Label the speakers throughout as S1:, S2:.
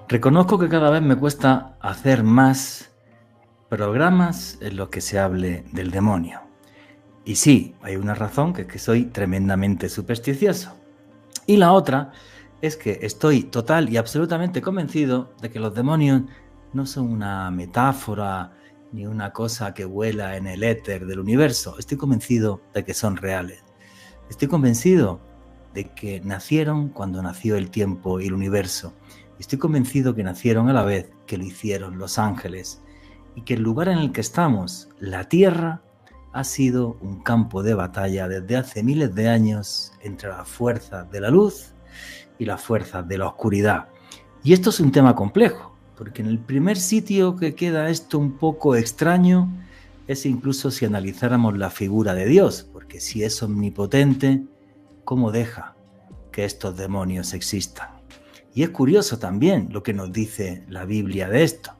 S1: Reconozco que cada vez me cuesta hacer más programas en los que se hable del demonio. Y sí, hay una razón, que es que soy tremendamente supersticioso. Y la otra es que estoy total y absolutamente convencido de que los demonios no son una metáfora ni una cosa que vuela en el éter del universo. Estoy convencido de que son reales. Estoy convencido de que nacieron cuando nació el tiempo y el universo. Estoy convencido que nacieron a la vez que lo hicieron los ángeles y que el lugar en el que estamos, la Tierra, ha sido un campo de batalla desde hace miles de años entre las fuerzas de la luz y las fuerzas de la oscuridad. Y esto es un tema complejo, porque en el primer sitio que queda esto un poco extraño es incluso si analizáramos la figura de Dios, porque si es omnipotente, ¿cómo deja que estos demonios existan? Y es curioso también lo que nos dice la Biblia de esto,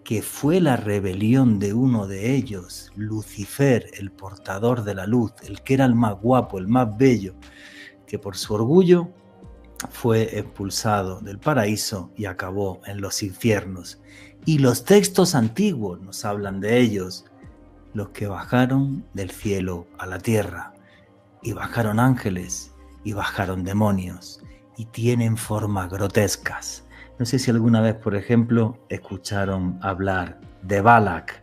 S1: que fue la rebelión de uno de ellos, Lucifer, el portador de la luz, el que era el más guapo, el más bello, que por su orgullo fue expulsado del paraíso y acabó en los infiernos. Y los textos antiguos nos hablan de ellos, los que bajaron del cielo a la tierra, y bajaron ángeles, y bajaron demonios, y tienen formas grotescas. No sé si alguna vez, por ejemplo, escucharon hablar de Balak.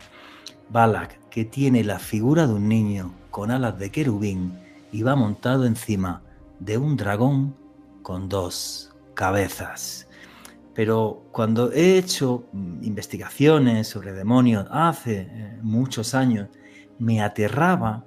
S1: Balak, que tiene la figura de un niño con alas de querubín y va montado encima de un dragón con dos cabezas. Pero cuando he hecho investigaciones sobre demonios hace muchos años, me aterraba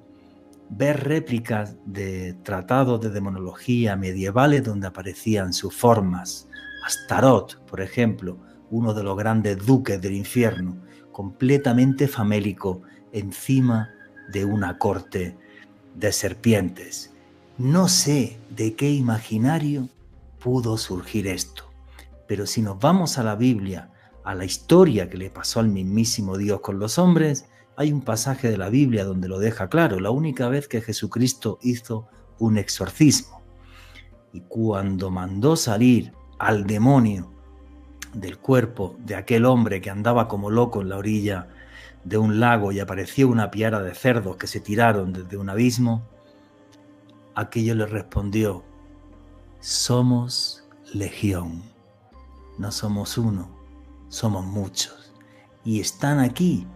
S1: ver réplicas de tratados de demonología medievales donde aparecían sus formas. Astarot, por ejemplo, uno de los grandes duques del infierno, completamente famélico, encima de una corte de serpientes. No sé de qué imaginario pudo surgir esto, pero si nos vamos a la Biblia, a la historia que le pasó al mismísimo Dios con los hombres, hay un pasaje de la Biblia donde lo deja claro, la única vez que Jesucristo hizo un exorcismo. Y cuando mandó salir al demonio del cuerpo de aquel hombre que andaba como loco en la orilla de un lago y apareció una piara de cerdos que se tiraron desde un abismo, aquello le respondió: somos legión, no somos uno, somos muchos, y están aquí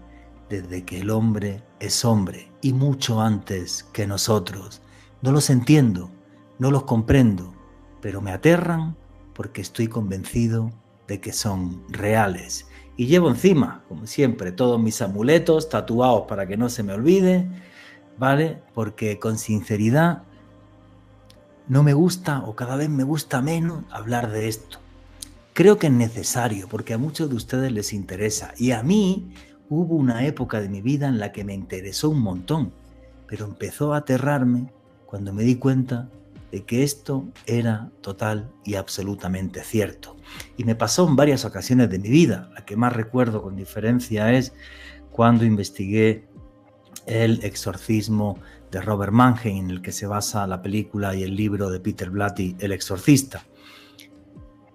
S1: desde que el hombre es hombre y mucho antes que nosotros. No los entiendo, no los comprendo, pero me aterran porque estoy convencido de que son reales. Y llevo encima, como siempre, todos mis amuletos tatuados para que no se me olvide, ¿vale? Porque con sinceridad no me gusta, o cada vez me gusta menos, hablar de esto. Creo que es necesario porque a muchos de ustedes les interesa, y a mí hubo una época de mi vida en la que me interesó un montón, pero empezó a aterrarme cuando me di cuenta de que esto era total y absolutamente cierto. Y me pasó en varias ocasiones de mi vida. La que más recuerdo con diferencia es cuando investigué el exorcismo de Robert Mannheim, en el que se basa la película y el libro de Peter Blatty, El exorcista.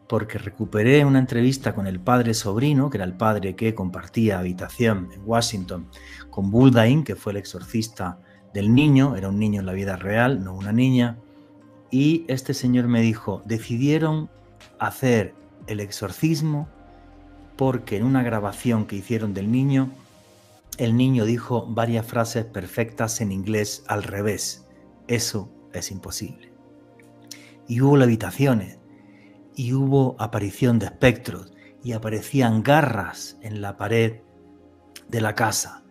S1: Porque recuperé una entrevista con el padre sobrino, que era el padre que compartía habitación en Washington con Buldain, que fue el exorcista del niño, era un niño en la vida real, no una niña, y este señor me dijo, decidieron hacer el exorcismo porque en una grabación que hicieron del niño, el niño dijo varias frases perfectas en inglés al revés. Eso es imposible. Y hubo levitaciones, y hubo aparición de espectros, y aparecían garras en la pared de la casa.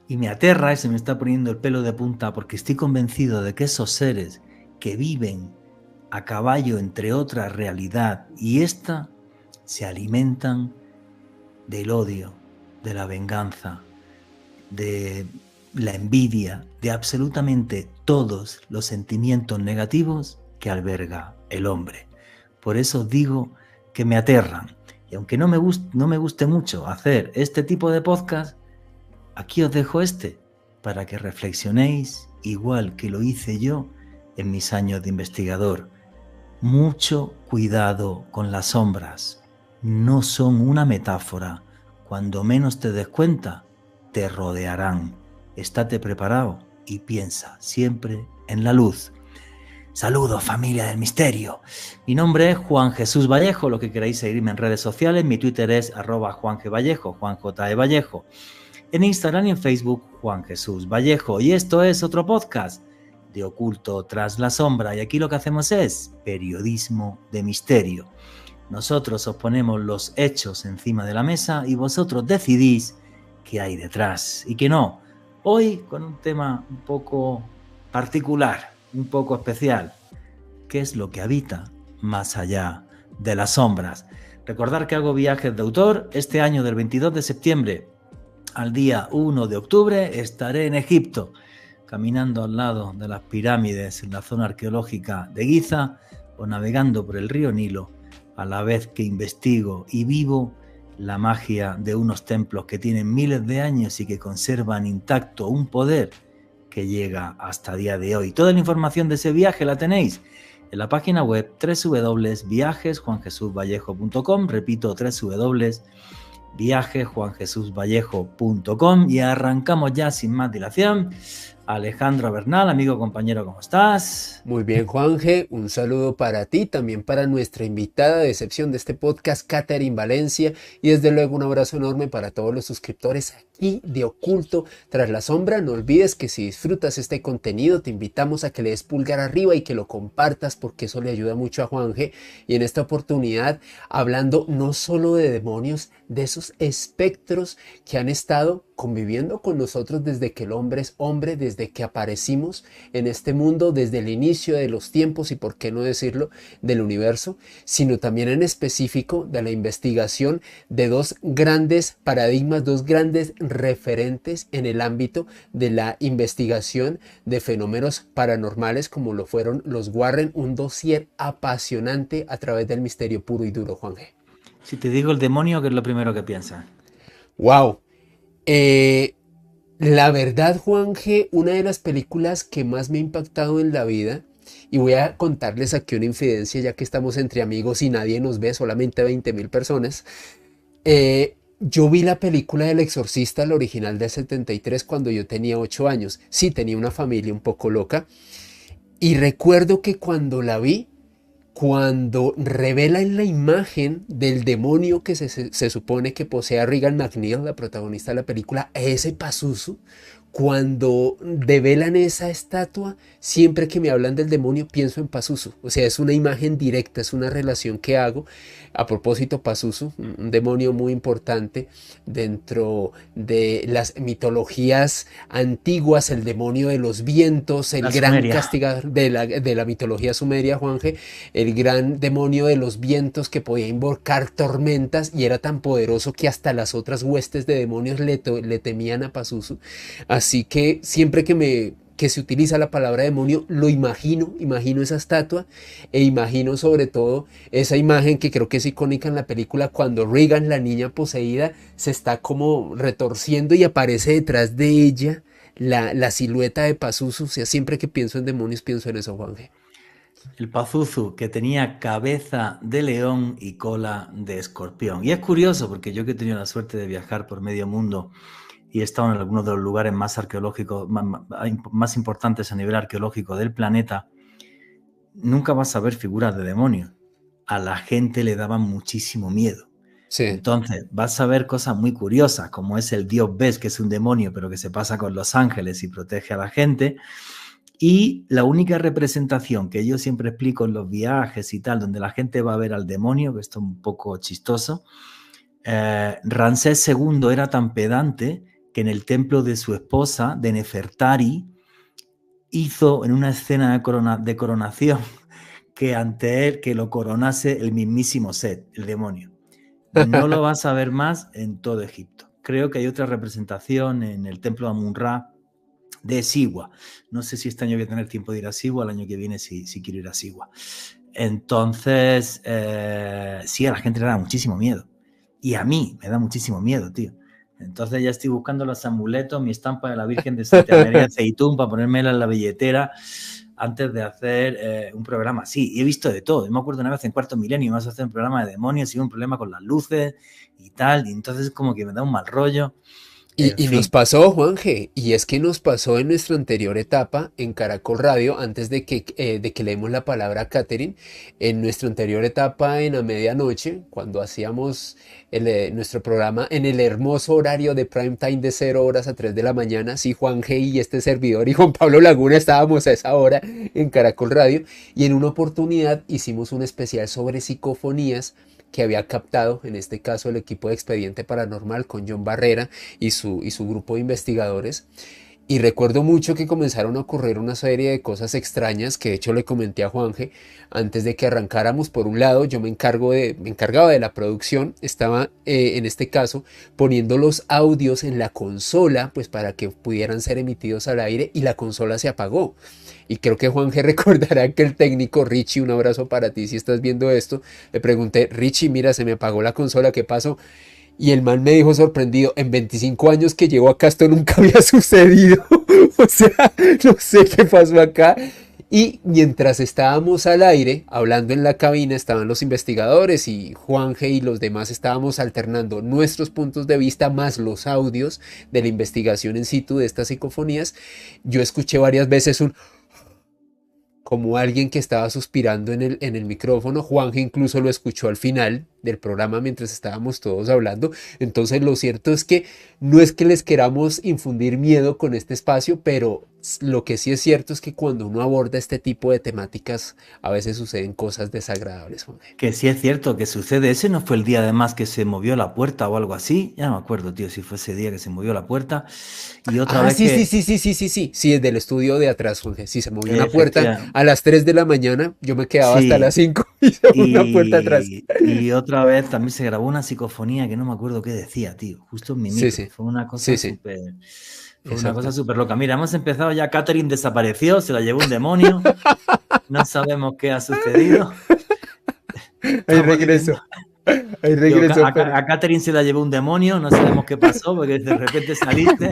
S1: Y me aterra y se me está poniendo el pelo de punta porque estoy convencido de que esos seres que viven a caballo entre otra realidad y esta, se alimentan del odio, de la venganza, de la envidia, de absolutamente todos los sentimientos negativos que alberga el hombre. Por eso digo que me aterran. Y aunque no me guste mucho hacer este tipo de podcast, aquí os dejo para que reflexionéis igual que lo hice yo en mis años de investigador. Mucho cuidado con las sombras, no son una metáfora. Cuando menos te des cuenta, te rodearán. Estate preparado y piensa siempre en la luz. Saludos, familia del misterio. Mi nombre es Juan Jesús Vallejo. Lo que queráis seguirme en redes sociales, mi Twitter es @JuanGVallejo, Juan J. E. Vallejo. En Instagram y en Facebook, Juan Jesús Vallejo. Y esto es otro podcast de Oculto tras la sombra. Y aquí lo que hacemos es periodismo de misterio. Nosotros os ponemos los hechos encima de la mesa y vosotros decidís qué hay detrás y qué no. Hoy con un tema un poco particular, un poco especial. ¿Qué es lo que habita más allá de las sombras? Recordar que hago viajes de autor. Este año, del 22 de septiembre al día 1 de octubre, estaré en Egipto, caminando al lado de las pirámides en la zona arqueológica de Giza o navegando por el río Nilo, a la vez que investigo y vivo la magia de unos templos que tienen miles de años y que conservan intacto un poder que llega hasta el día de hoy. Toda la información de ese viaje la tenéis en la página web www.viajesjuanjesusvallejo.com. Repito, www.viajesjuanjesusvallejo.com. Y arrancamos ya sin más dilación. Alejandro Bernal, amigo, compañero, ¿cómo estás?
S2: Muy bien, Juanje, un saludo para ti, también para nuestra invitada de excepción de este podcast, Catherine Valencia, y desde luego un abrazo enorme para todos los suscriptores aquí de Oculto tras la sombra. No olvides que si disfrutas este contenido, te invitamos a que le des pulgar arriba y que lo compartas, porque eso le ayuda mucho a Juanje. Y en esta oportunidad, hablando no solo de demonios, de esos espectros que han estado conviviendo con nosotros desde que el hombre es hombre, desde que aparecimos en este mundo, desde el inicio de los tiempos y por qué no decirlo, del universo, sino también en específico de la investigación de dos grandes paradigmas, dos grandes referentes en el ámbito de la investigación de fenómenos paranormales como lo fueron los Warren, un dossier apasionante a través del misterio puro y duro, Juan G.
S1: Si te digo el demonio, ¿qué es lo primero que piensas?
S2: ¡Wow! La verdad, Juan G, una de las películas que más me ha impactado en la vida, y voy a contarles aquí una infidencia ya que estamos entre amigos y nadie nos ve, solamente 20,000 personas. Yo vi la película del Exorcista, la original del 73, cuando yo tenía 8 años. Sí, tenía una familia un poco loca. Y recuerdo que cuando la vi, cuando revelan la imagen del demonio que se supone que posee a Regan McNeil, la protagonista de la película, ese Pazuzu, cuando develan esa estatua, siempre que me hablan del demonio pienso en Pazuzu. O sea, es una imagen directa, es una relación que hago. A propósito, Pazuzu, un demonio muy importante dentro de las mitologías antiguas, el demonio de los vientos, el gran castigador de la mitología sumeria, Juanje, el gran demonio de los vientos que podía invocar tormentas y era tan poderoso que hasta las otras huestes de demonios le temían a Pazuzu. Así que siempre que se utiliza la palabra demonio, lo imagino esa estatua e imagino sobre todo esa imagen que creo que es icónica en la película cuando Regan, la niña poseída, se está como retorciendo y aparece detrás de ella la silueta de Pazuzu. O sea, siempre que pienso en demonios pienso en eso, Juanje.
S1: El Pazuzu, que tenía cabeza de león y cola de escorpión. Y es curioso porque yo, que he tenido la suerte de viajar por medio mundo y he estado en algunos de los lugares más arqueológicos, más importantes a nivel arqueológico del planeta, nunca vas a ver figuras de demonios. A la gente le daban muchísimo miedo. Sí. Entonces vas a ver cosas muy curiosas, como es el dios Bes, que es un demonio, pero que se pasa con los ángeles y protege a la gente. Y la única representación que yo siempre explico en los viajes y tal, donde la gente va a ver al demonio, que esto es un poco chistoso, Ramsés II era tan pedante que en el templo de su esposa, de Nefertari, hizo en una escena de coronación que ante él, que lo coronase el mismísimo Set, el demonio. No lo vas a ver más en todo Egipto. Creo que hay otra representación en el templo de Amun-Ra de Siwa. No sé si este año voy a tener tiempo de ir a Siwa, el año que viene si quiero ir a Siwa. Entonces, sí, a la gente le da muchísimo miedo. Y a mí me da muchísimo miedo, tío. Entonces ya estoy buscando los amuletos, mi estampa de la Virgen de Santa María de Zeitún para ponérmela en la billetera. antes de hacer un programa así. Y he visto de todo. Yo me acuerdo una vez en Cuarto Milenio, vas a hacer un programa de demonios y un problema con las luces y tal. Y entonces como que me da un mal rollo. En
S2: Y nos
S1: fin.
S2: pasó, Juanje, y es que nos pasó en nuestra anterior etapa en Caracol Radio, antes de que leemos la palabra Catherine, en nuestra anterior etapa en la medianoche, cuando hacíamos nuestro programa en el hermoso horario de prime time de 0 horas a 3 de la mañana, sí, Juanje y este servidor y Juan Pablo Laguna estábamos a esa hora en Caracol Radio, y en una oportunidad hicimos un especial sobre psicofonías que había captado, en este caso el equipo de Expediente Paranormal con John Barrera y su grupo de investigadores. Y recuerdo mucho que comenzaron a ocurrir una serie de cosas extrañas que de hecho le comenté a Juanje antes de que arrancáramos. Por un lado, yo me encargaba de la producción, estaba en este caso poniendo los audios en la consola, pues para que pudieran ser emitidos al aire, y la consola se apagó. Y creo que Juanje recordará que el técnico Richie, un abrazo para ti si estás viendo esto, le pregunté: Richie, mira, se me apagó la consola, ¿qué pasó? Y el man me dijo sorprendido: en 25 años que llevo acá esto nunca había sucedido. O sea, no sé qué pasó acá. Y mientras estábamos al aire, hablando en la cabina, estaban los investigadores y Juanje y los demás estábamos alternando nuestros puntos de vista más los audios de la investigación in situ de estas psicofonías. Yo escuché varias veces como alguien que estaba suspirando en el micrófono. Juanje incluso lo escuchó al final del programa mientras estábamos todos hablando. Entonces lo cierto es que no es que les queramos infundir miedo con este espacio, pero lo que sí es cierto es que cuando uno aborda este tipo de temáticas a veces suceden cosas desagradables, Juanje.
S1: Que sí es cierto que sucede. Ese no fue el día además que se movió la puerta o algo así. Ya no me acuerdo, tío, si fue ese día que se movió la puerta. Y otra vez
S2: Sí, sí,
S1: que...
S2: sí, sí, sí, sí, sí, sí, es del estudio de atrás, Juanje. Sí, se movió una puerta
S1: Efectivamente.
S2: a las 3 de la mañana, yo me quedaba hasta las
S1: Sí.
S2: 5 y se movió una puerta atrás.
S1: Y otra vez también se grabó una psicofonía que no me acuerdo qué decía, tío, justo en mi
S2: Sí,
S1: micro.
S2: sí, sí, sí,
S1: Fue una cosa
S2: exacto.
S1: súper loca. Mira, hemos empezado ya, Catherine desapareció, se la llevó un demonio, no sabemos qué ha sucedido.
S2: Ahí
S1: Estamos diciendo,
S2: regreso, ahí
S1: digo,
S2: regreso, pero...
S1: a Catherine se la llevó un demonio, no sabemos qué pasó, porque de repente saliste.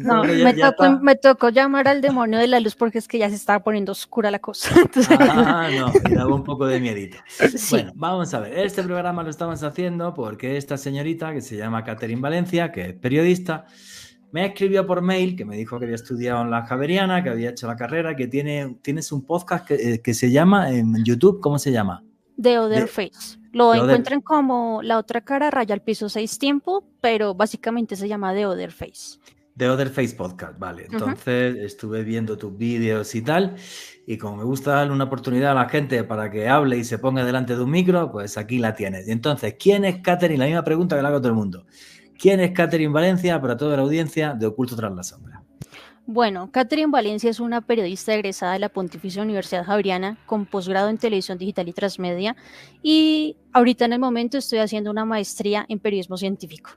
S3: No,
S1: Entonces ya está.
S3: me tocó llamar al demonio de la luz porque es que ya se estaba poniendo oscura la cosa. Entonces,
S1: No, y daba un poco de miedito.
S3: sí,
S1: Bueno, vamos a ver. Este programa lo estamos haciendo porque esta señorita, que se llama Catherine Valencia, que es periodista, me escribió por mail, que me dijo que había estudiado en la Javeriana, que había hecho la carrera, que tienes un podcast que se llama en YouTube, ¿cómo se llama?
S3: The Other Face. Lo
S1: The Other,
S3: encuentran como la otra cara raya al piso 6 tiempo, pero básicamente se llama The Other Face.
S1: The Other Face Podcast, vale. Entonces estuve viendo tus vídeos y tal, y como me gusta darle una oportunidad a la gente para que hable y se ponga delante de un micro, pues aquí la tienes. Y entonces, ¿quién es Catherine? La misma pregunta que le hago a todo el mundo. ¿Quién es Catherine Valencia para toda la audiencia de Oculto tras la sombra?
S3: Bueno, Catherine Valencia es una periodista egresada de la Pontificia Universidad Javeriana con posgrado en televisión digital y transmedia, y ahorita en el momento estoy haciendo una maestría en periodismo científico.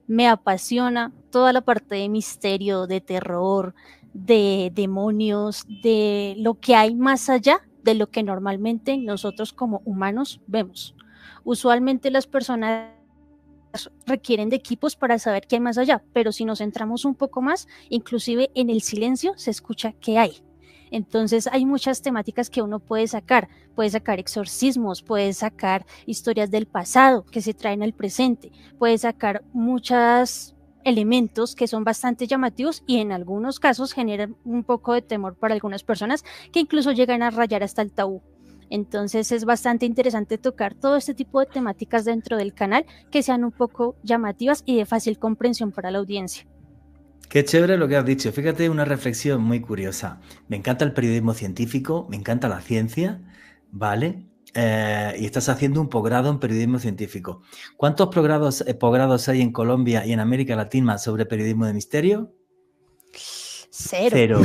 S3: Me apasiona toda la parte de misterio, de terror, de demonios, de lo que hay más allá de lo que normalmente nosotros como humanos vemos. Usualmente las personas requieren de equipos para saber qué hay más allá, pero si nos centramos un poco más, inclusive en el silencio se escucha qué hay. Entonces hay muchas temáticas que uno puede sacar exorcismos, puede sacar historias del pasado que se traen al presente, puede sacar muchos elementos que son bastante llamativos y en algunos casos generan un poco de temor para algunas personas que incluso llegan a rayar hasta el tabú. Entonces es bastante interesante tocar todo este tipo de temáticas dentro del canal que sean un poco llamativas y de fácil comprensión para la audiencia.
S1: Qué chévere lo que has dicho. Fíjate, una reflexión muy curiosa. Me encanta el periodismo científico, me encanta la ciencia, ¿vale? Y estás haciendo un posgrado en periodismo científico. ¿Cuántos posgrados hay en Colombia y en América Latina sobre periodismo de misterio?
S3: Cero.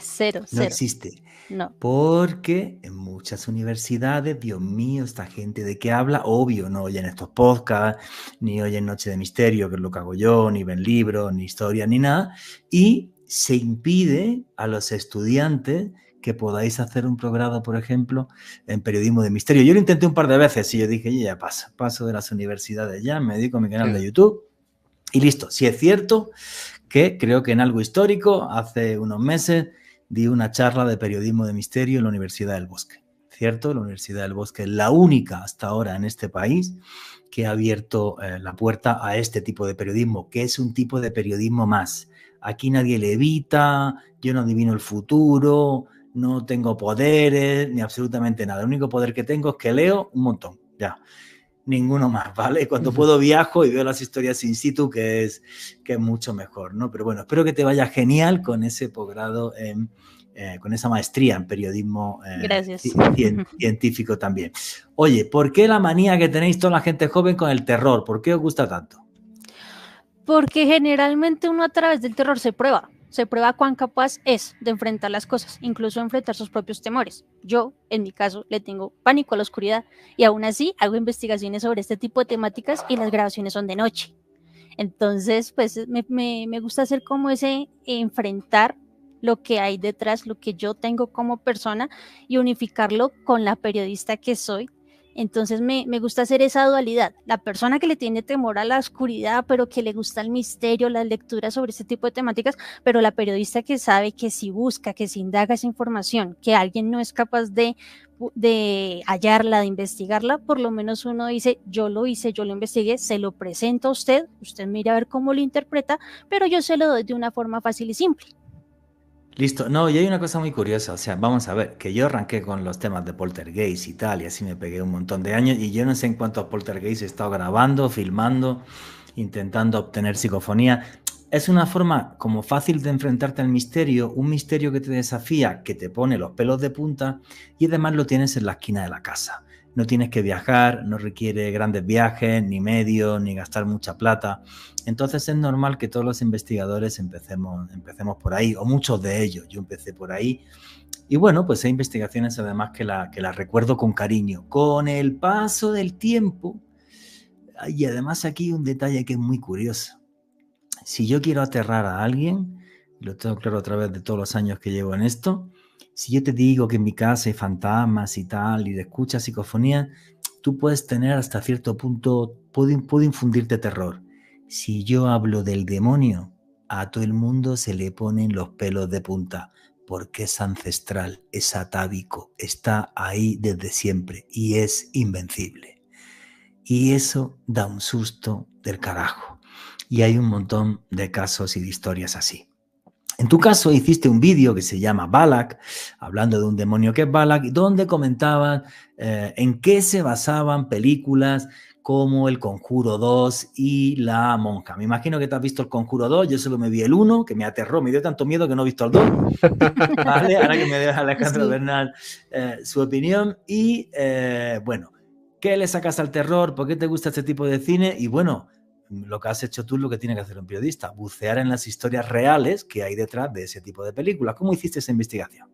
S3: Cero.
S1: No existe.
S3: No.
S1: Porque en muchas universidades, Dios mío, esta gente de qué habla, obvio, no oyen estos podcasts, ni oyen Noche de Misterio, que es lo que hago yo, ni ven libros, ni historias, ni nada, y se impide a los estudiantes que podáis hacer un programa, por ejemplo, en periodismo de misterio. Yo lo intenté un par de veces y yo dije, ya paso de las universidades ya, me dedico a mi canal de YouTube y listo. Si es cierto que creo que en Algo Histórico, hace unos meses, di una charla de periodismo de misterio en la Universidad del Bosque, ¿cierto? La Universidad del Bosque es la única hasta ahora en este país que ha abierto la puerta a este tipo de periodismo, que es un tipo de periodismo más. Aquí nadie levita, yo no adivino el futuro, no tengo poderes, ni absolutamente nada. El único poder que tengo es que leo un montón, ya. Ninguno más, ¿vale? Cuando puedo viajo y veo las historias in situ, que es mucho mejor, ¿no? Pero bueno, espero que te vaya genial con ese posgrado, con esa maestría en periodismo científico también. Oye, ¿por qué la manía que tenéis toda la gente joven con el terror? ¿Por qué os gusta tanto?
S3: Porque generalmente uno a través del terror se prueba cuán capaz es de enfrentar las cosas, incluso enfrentar sus propios temores. Yo, en mi caso, le tengo pánico a la oscuridad y aún así hago investigaciones sobre este tipo de temáticas y las grabaciones son de noche. Entonces, pues me gusta hacer como ese enfrentar lo que hay detrás, lo que yo tengo como persona y unificarlo con la periodista que soy. Entonces me gusta hacer esa dualidad, la persona que le tiene temor a la oscuridad, pero que le gusta el misterio, las lecturas sobre este tipo de temáticas, pero la periodista que sabe que si busca, que si indaga esa información, que alguien no es capaz de hallarla, de investigarla, por lo menos uno dice, yo lo hice, yo lo investigué, se lo presento a usted, usted mira a ver cómo lo interpreta, pero yo se lo doy de una forma fácil y simple.
S1: Listo. No, y hay una cosa muy curiosa, o sea, vamos a ver, que yo arranqué con los temas de poltergeist y tal, y así me pegué un montón de años, y yo no sé en cuántos poltergeist he estado grabando, filmando, intentando obtener psicofonía. Es una forma como fácil de enfrentarte al misterio, un misterio que te desafía, que te pone los pelos de punta, y además lo tienes en la esquina de la casa. No tienes que viajar, no requiere grandes viajes, ni medios, ni gastar mucha plata. Entonces es normal que todos los investigadores empecemos por ahí, o muchos de ellos. Yo empecé por ahí. Y bueno, pues hay investigaciones además que las recuerdo con cariño. Con el paso del tiempo, y además aquí un detalle que es muy curioso. Si yo quiero aterrar a alguien, lo tengo claro a través de todos los años que llevo en esto, si yo te digo que en mi casa hay fantasmas y tal, y de escuchas psicofonía, tú puedes tener hasta cierto punto, puedo infundirte terror. Si yo hablo del demonio, a todo el mundo se le ponen los pelos de punta, porque es ancestral, es atávico, está ahí desde siempre y es invencible. Y eso da un susto del carajo. Y hay un montón de casos y de historias así. En tu caso hiciste un vídeo que se llama Balak, hablando de un demonio que es Balak, donde comentaban en qué se basaban películas como El Conjuro 2 y La Monja. Me imagino que te has visto El Conjuro 2, yo solo me vi el 1, que me aterró, me dio tanto miedo que no he visto el 2. ¿Vale? Ahora que me deja Alejandro sí. Bernal su opinión. Y bueno, ¿qué le sacas al terror? ¿Por qué te gusta este tipo de cine? Y bueno, lo que has hecho tú es lo que tiene que hacer un periodista, bucear en las historias reales que hay detrás de ese tipo de películas. ¿Cómo hiciste esa investigación?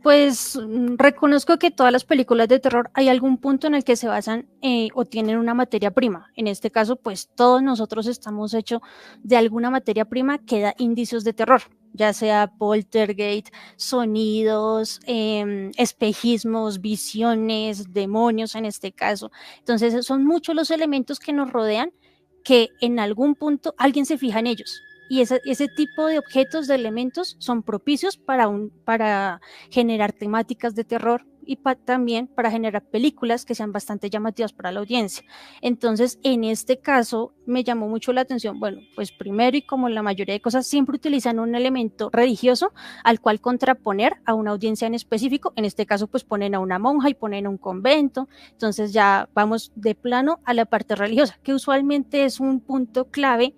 S3: Pues reconozco que todas las películas de terror hay algún punto en el que se basan o tienen una materia prima. En este caso, pues todos nosotros estamos hechos de alguna materia prima que da indicios de terror, ya sea poltergeist, sonidos, espejismos, visiones, demonios en este caso. Entonces son muchos los elementos que nos rodean que en algún punto alguien se fija en ellos. Y ese tipo de objetos, de elementos, son propicios para generar temáticas de terror y también para generar películas que sean bastante llamativas para la audiencia. Entonces, en este caso, me llamó mucho la atención, bueno, pues primero y como la mayoría de cosas, siempre utilizan un elemento religioso al cual contraponer a una audiencia en específico. En este caso, pues ponen a una monja y ponen a un convento. Entonces ya vamos de plano a la parte religiosa, que usualmente es un punto clave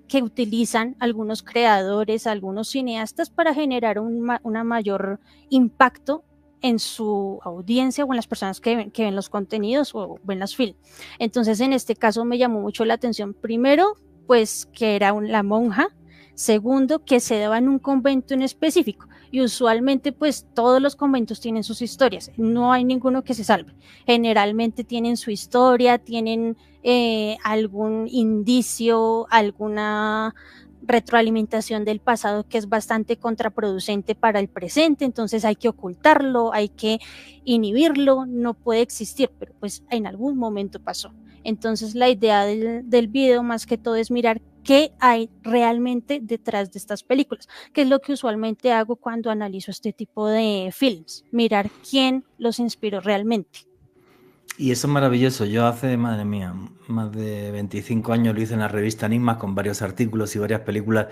S3: que utilizan algunos creadores, algunos cineastas para generar una mayor impacto en su audiencia o en las personas que ven los contenidos o ven los films. Entonces, en este caso me llamó mucho la atención, primero, pues que era la monja, segundo, que se daba en un convento en específico. Y usualmente pues todos los conventos tienen sus historias, no hay ninguno que se salve. Generalmente tienen su historia, tienen algún indicio, alguna retroalimentación del pasado que es bastante contraproducente para el presente, entonces hay que ocultarlo, hay que inhibirlo, no puede existir, pero pues en algún momento pasó. Entonces la idea del video más que todo es mirar qué hay realmente detrás de estas películas, que es lo que usualmente hago cuando analizo este tipo de films, mirar quién los inspiró realmente.
S1: Y eso es maravilloso. Yo hace, madre mía, más de 25 años lo hice en la revista Enigmas con varios artículos y varias películas,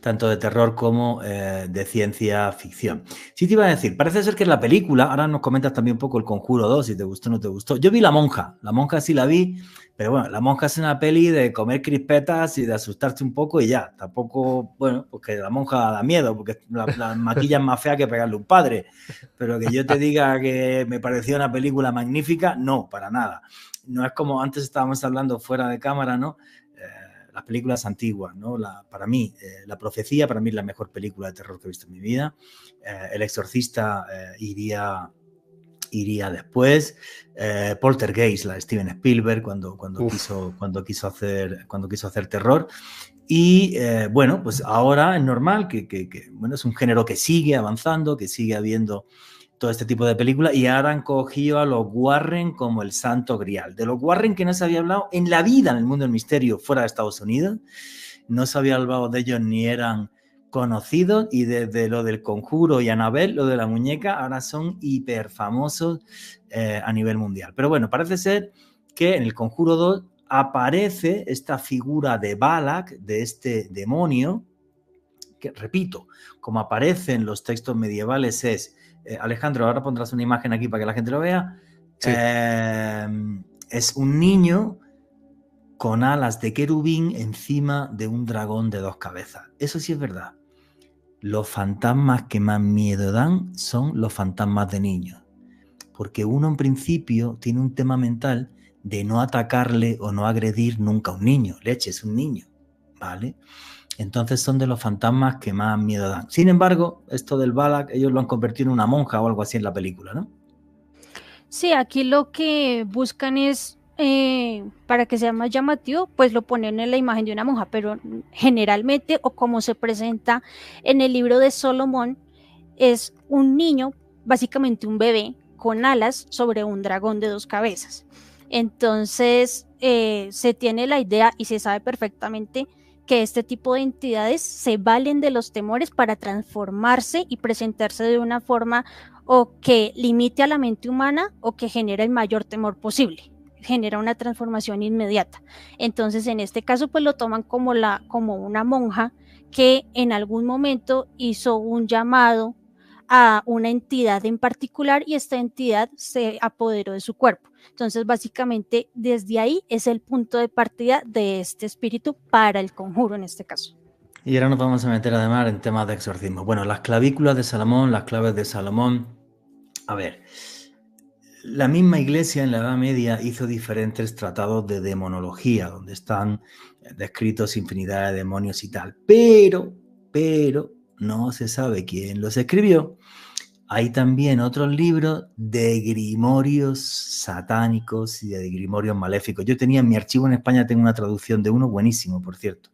S1: tanto de terror como de ciencia ficción. Sí te iba a decir, parece ser que la película, ahora nos comentas también un poco El Conjuro 2, si te gustó o no te gustó. Yo vi La Monja sí la vi, pero bueno, La Monja es una peli de comer crispetas y de asustarse un poco y ya. Tampoco, bueno, porque La Monja da miedo, porque la maquilla es más fea que pegarle a un padre. Pero que yo te diga que me pareció una película magnífica, no, para nada. No es como antes estábamos hablando fuera de cámara, ¿no? Las películas antiguas, ¿no? Para mí, La Profecía, para mí es la mejor película de terror que he visto en mi vida. El Exorcista iría después. Poltergeist, la de Steven Spielberg, cuando quiso hacer terror. Y bueno, pues ahora es normal que bueno, es un género que sigue avanzando, que sigue habiendo todo este tipo de películas, y ahora han cogido a los Warren como el santo grial. De los Warren que no se había hablado en la vida en el mundo del misterio fuera de Estados Unidos, no se había hablado de ellos ni eran conocidos, y desde lo del Conjuro y Annabelle, lo de la muñeca, ahora son hiper famosos a nivel mundial. Pero bueno, parece ser que en el Conjuro 2 aparece esta figura de Balak, de este demonio, que, repito, como aparece en los textos medievales es, Alejandro, ahora pondrás una imagen aquí para que la gente lo vea, sí. Es un niño con alas de querubín encima de un dragón de 2 cabezas. Eso sí es verdad. Los fantasmas que más miedo dan son los fantasmas de niños, porque uno en principio tiene un tema mental de no atacarle o no agredir nunca a un niño. Leche, es un niño, ¿vale? Entonces son de los fantasmas que más miedo dan. Sin embargo, esto del Balak, ellos lo han convertido en una monja o algo así en la película, ¿no?
S3: Sí, aquí lo que buscan es, para que sea más llamativo, pues lo ponen en la imagen de una monja, pero generalmente, o como se presenta en el libro de Salomón, es un niño, básicamente un bebé, con alas sobre un dragón de 2 cabezas. Entonces, se tiene la idea y se sabe perfectamente que este tipo de entidades se valen de los temores para transformarse y presentarse de una forma o que limite a la mente humana o que genere el mayor temor posible, genera una transformación inmediata. Entonces, en este caso, pues lo toman como una monja que en algún momento hizo un llamado a una entidad en particular y esta entidad se apoderó de su cuerpo. Entonces, básicamente, desde ahí es el punto de partida de este espíritu para el conjuro en este caso.
S1: Y ahora nos vamos a meter además en temas de exorcismo. Bueno, las clavículas de Salomón, las claves de Salomón. A ver, la misma iglesia en la Edad Media hizo diferentes tratados de demonología, donde están descritos infinidad de demonios y tal. Pero no se sabe quién los escribió. Hay también otros libros de grimorios satánicos y de grimorios maléficos. Yo tenía en mi archivo en España, tengo una traducción de uno buenísimo, por cierto,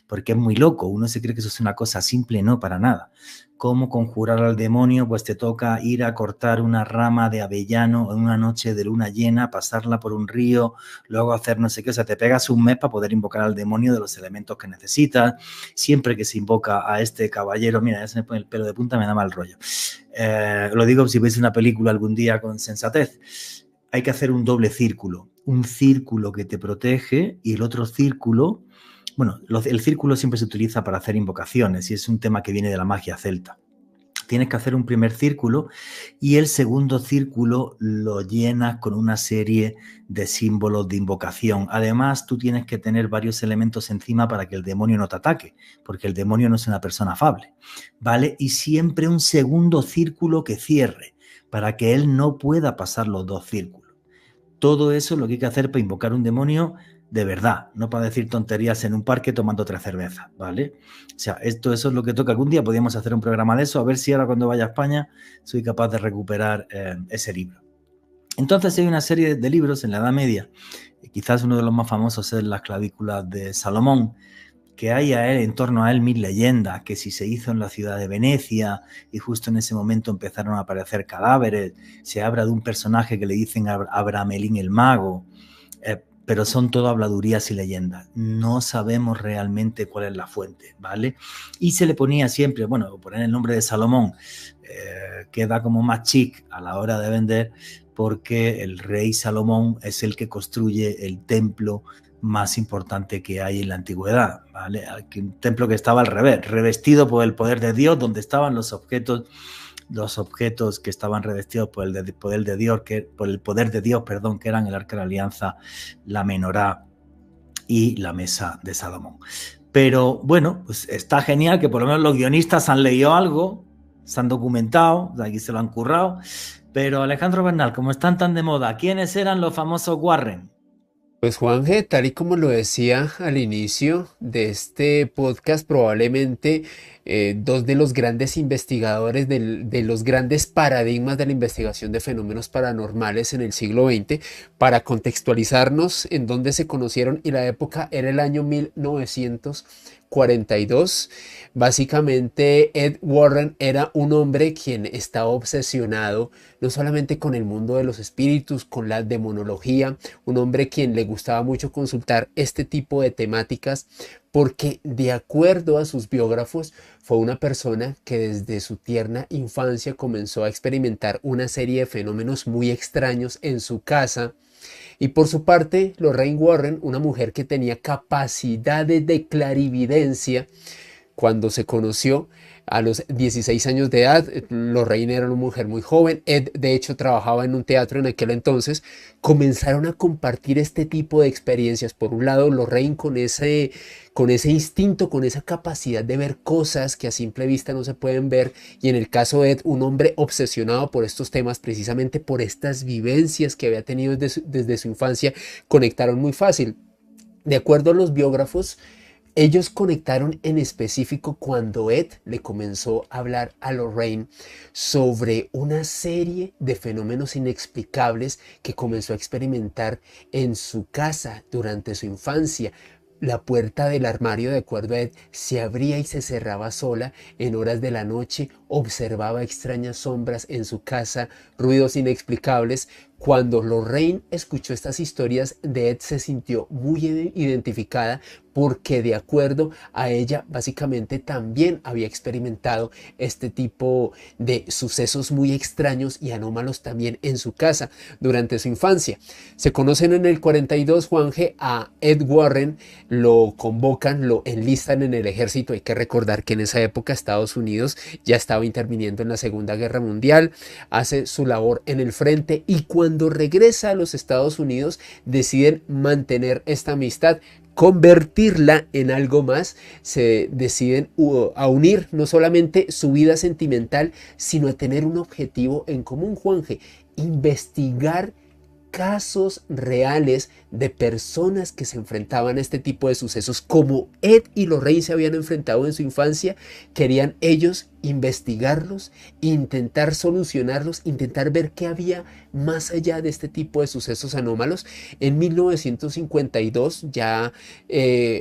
S1: porque es muy loco. Uno se cree que eso es una cosa simple, no, para nada. ¿Cómo conjurar al demonio? Pues te toca ir a cortar una rama de avellano en una noche de luna llena, pasarla por un río, luego hacer no sé qué. O sea, te pegas un mes para poder invocar al demonio de los elementos que necesitas. Siempre que se invoca a este caballero, mira, ya se me pone el pelo de punta, me da mal rollo. Lo digo si veis una película algún día con sensatez. Hay que hacer un doble círculo. Un círculo que te protege y el otro círculo... Bueno, el círculo siempre se utiliza para hacer invocaciones y es un tema que viene de la magia celta. Tienes que hacer un primer círculo y el segundo círculo lo llenas con una serie de símbolos de invocación. Además, tú tienes que tener varios elementos encima para que el demonio no te ataque, porque el demonio no es una persona afable, ¿vale? Y siempre un segundo círculo que cierre para que él no pueda pasar los 2 círculos. Todo eso es lo que hay que hacer para invocar un demonio de verdad, no para decir tonterías en un parque tomando 3 cervezas, ¿vale? O sea, eso es lo que toca. Algún día podríamos hacer un programa de eso, a ver si ahora cuando vaya a España soy capaz de recuperar ese libro. Entonces hay una serie de libros en la Edad Media, quizás uno de los más famosos es Las clavículas de Salomón, que hay en torno a él 1000 leyendas, que si se hizo en la ciudad de Venecia y justo en ese momento empezaron a aparecer cadáveres, se habla de un personaje que le dicen Abramelín el mago. pero son todo habladurías y leyendas. No sabemos realmente cuál es la fuente, ¿vale? Y se le ponía siempre, bueno, poner el nombre de Salomón queda como más chic a la hora de vender, porque el rey Salomón es el que construye el templo más importante que hay en la antigüedad, ¿vale? Un templo que estaba al revés, revestido por el poder de Dios, donde estaban los objetos que estaban revestidos por el poder de Dios, que eran el Arca de la Alianza, la menorá y la mesa de Salomón. Pero bueno, pues está genial que por lo menos los guionistas han leído algo, se han documentado, aquí se lo han currado. Pero Alejandro Bernal, como están tan de moda, ¿quiénes eran los famosos Warren?
S2: Pues Juanje, tal y como lo decía al inicio de este podcast, probablemente dos de los grandes investigadores de los grandes paradigmas de la investigación de fenómenos paranormales en el siglo XX. Para contextualizarnos en dónde se conocieron, y la época era el año 1942. Básicamente Ed Warren era un hombre quien estaba obsesionado no solamente con el mundo de los espíritus, con la demonología, un hombre quien le gustaba mucho consultar este tipo de temáticas, porque de acuerdo a sus biógrafos fue una persona que desde su tierna infancia comenzó a experimentar una serie de fenómenos muy extraños en su casa. Y por su parte, Lorraine Warren, una mujer que tenía capacidades de clarividencia, cuando se conoció a los 16 años de edad, Lorraine era una mujer muy joven, Ed de hecho trabajaba en un teatro en aquel entonces, comenzaron a compartir este tipo de experiencias. Por un lado, Lorraine con ese instinto, con esa capacidad de ver cosas que a simple vista no se pueden ver, y en el caso de Ed, un hombre obsesionado por estos temas, precisamente por estas vivencias que había tenido desde su infancia, conectaron muy fácil. De acuerdo a los biógrafos, ellos conectaron en específico cuando Ed le comenzó a hablar a Lorraine sobre una serie de fenómenos inexplicables que comenzó a experimentar en su casa durante su infancia. La puerta del armario, de acuerdo a Ed, se abría y se cerraba sola en horas de la noche, observaba extrañas sombras en su casa, ruidos inexplicables. Cuando Lorraine escuchó estas historias de Ed, se sintió muy identificada, porque de acuerdo a ella básicamente también había experimentado este tipo de sucesos muy extraños y anómalos también en su casa durante su infancia. Se conocen en el 42, Juanje, a Ed Warren, lo convocan, lo enlistan en el ejército. Hay que recordar que en esa época Estados Unidos ya estaba interviniendo en la Segunda Guerra Mundial, hace su labor en el frente, y cuando regresa a los Estados Unidos deciden mantener esta amistad, convertirla en algo más. Se deciden a unir no solamente su vida sentimental, sino a tener un objetivo en común, Juanje: investigar casos reales de personas que se enfrentaban a este tipo de sucesos. Como Ed y Lorraine se habían enfrentado en su infancia, querían ellos investigarlos, intentar solucionarlos, intentar ver qué había más allá de este tipo de sucesos anómalos. En 1952, ya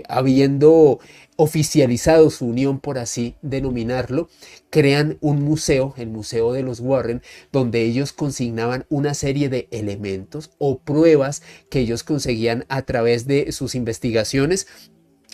S2: habiendo oficializado su unión, por así denominarlo, crean un museo, el Museo de los Warren, donde ellos consignaban una serie de elementos o pruebas que ellos conseguían a través de sus investigaciones.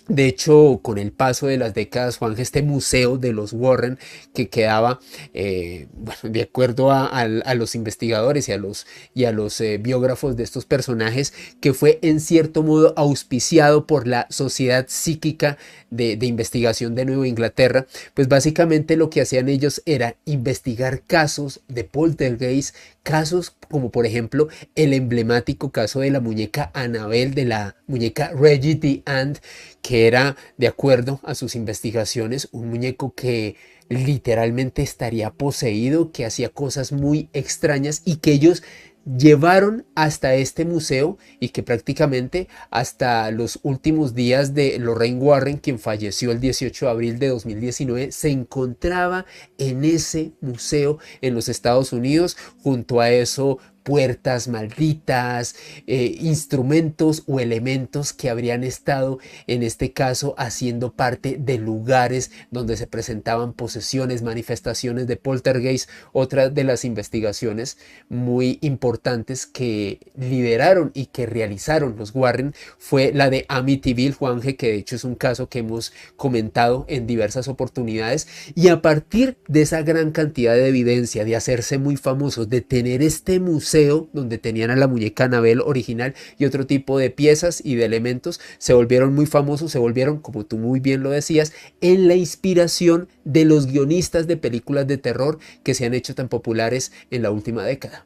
S2: De hecho, con el paso de las décadas, Juan, este museo de los Warren, que quedaba, de acuerdo a los investigadores y a los biógrafos de estos personajes, que fue en cierto modo auspiciado por la Sociedad Psíquica de Investigación de Nueva Inglaterra, pues básicamente lo que hacían ellos era investigar casos de poltergeist, casos como por ejemplo el emblemático caso de la muñeca Annabelle, de la muñeca Reggie the Ant, que era, de acuerdo a sus investigaciones, un muñeco que literalmente estaría poseído, que hacía cosas muy extrañas, y que ellos llevaron hasta este museo, y que prácticamente hasta los últimos días de Lorraine Warren, quien falleció el 18 de abril de 2019, se encontraba en ese museo en los Estados Unidos. Junto a eso, puertas malditas, instrumentos o elementos que habrían estado en este caso haciendo parte de lugares donde se presentaban posesiones, manifestaciones de poltergeist. Otra de las investigaciones muy importantes que lideraron y que realizaron los Warren fue la de Amityville, Juanje, que de hecho es un caso que hemos comentado en diversas oportunidades, y a partir de esa gran cantidad de evidencia, de hacerse muy famosos, de tener este museo donde tenían a la muñeca Annabelle original y otro tipo de piezas y de elementos, se volvieron muy famosos, se volvieron, como tú muy bien lo decías, en la inspiración de los guionistas de películas de terror que se han hecho tan populares en la última década.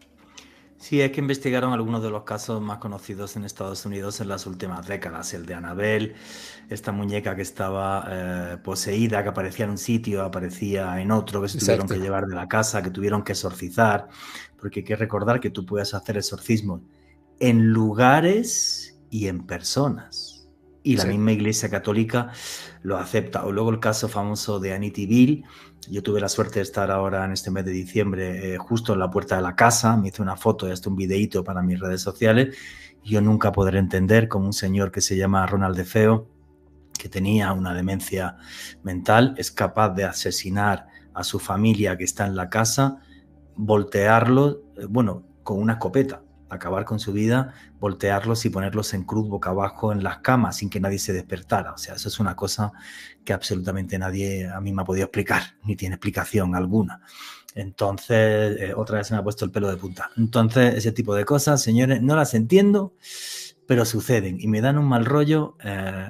S1: Sí, es que investigaron algunos de los casos más conocidos en Estados Unidos en las últimas décadas. El de Annabelle, esta muñeca que estaba poseída, que aparecía en un sitio, aparecía en otro, que se tuvieron que llevar de la casa, que tuvieron que exorcizar, porque hay que recordar que tú puedes hacer exorcismos en lugares y en personas. Y la misma Iglesia Católica lo acepta. O luego el caso famoso de Amityville. Yo tuve la suerte de estar ahora en este mes de diciembre justo en la puerta de la casa. Me hice una foto y hasta un videíto para mis redes sociales. Yo nunca podré entender cómo un señor que se llama Ronald DeFeo, que tenía una demencia mental, es capaz de asesinar a su familia que está en la casa, voltearlo, con una escopeta, acabar con su vida, voltearlos y ponerlos en cruz boca abajo en las camas sin que nadie se despertara. O sea, eso es una cosa que absolutamente nadie a mí me ha podido explicar, ni tiene explicación alguna. Entonces, otra vez se me ha puesto el pelo de punta. Entonces, ese tipo de cosas, señores, no las entiendo, pero suceden y me dan un mal rollo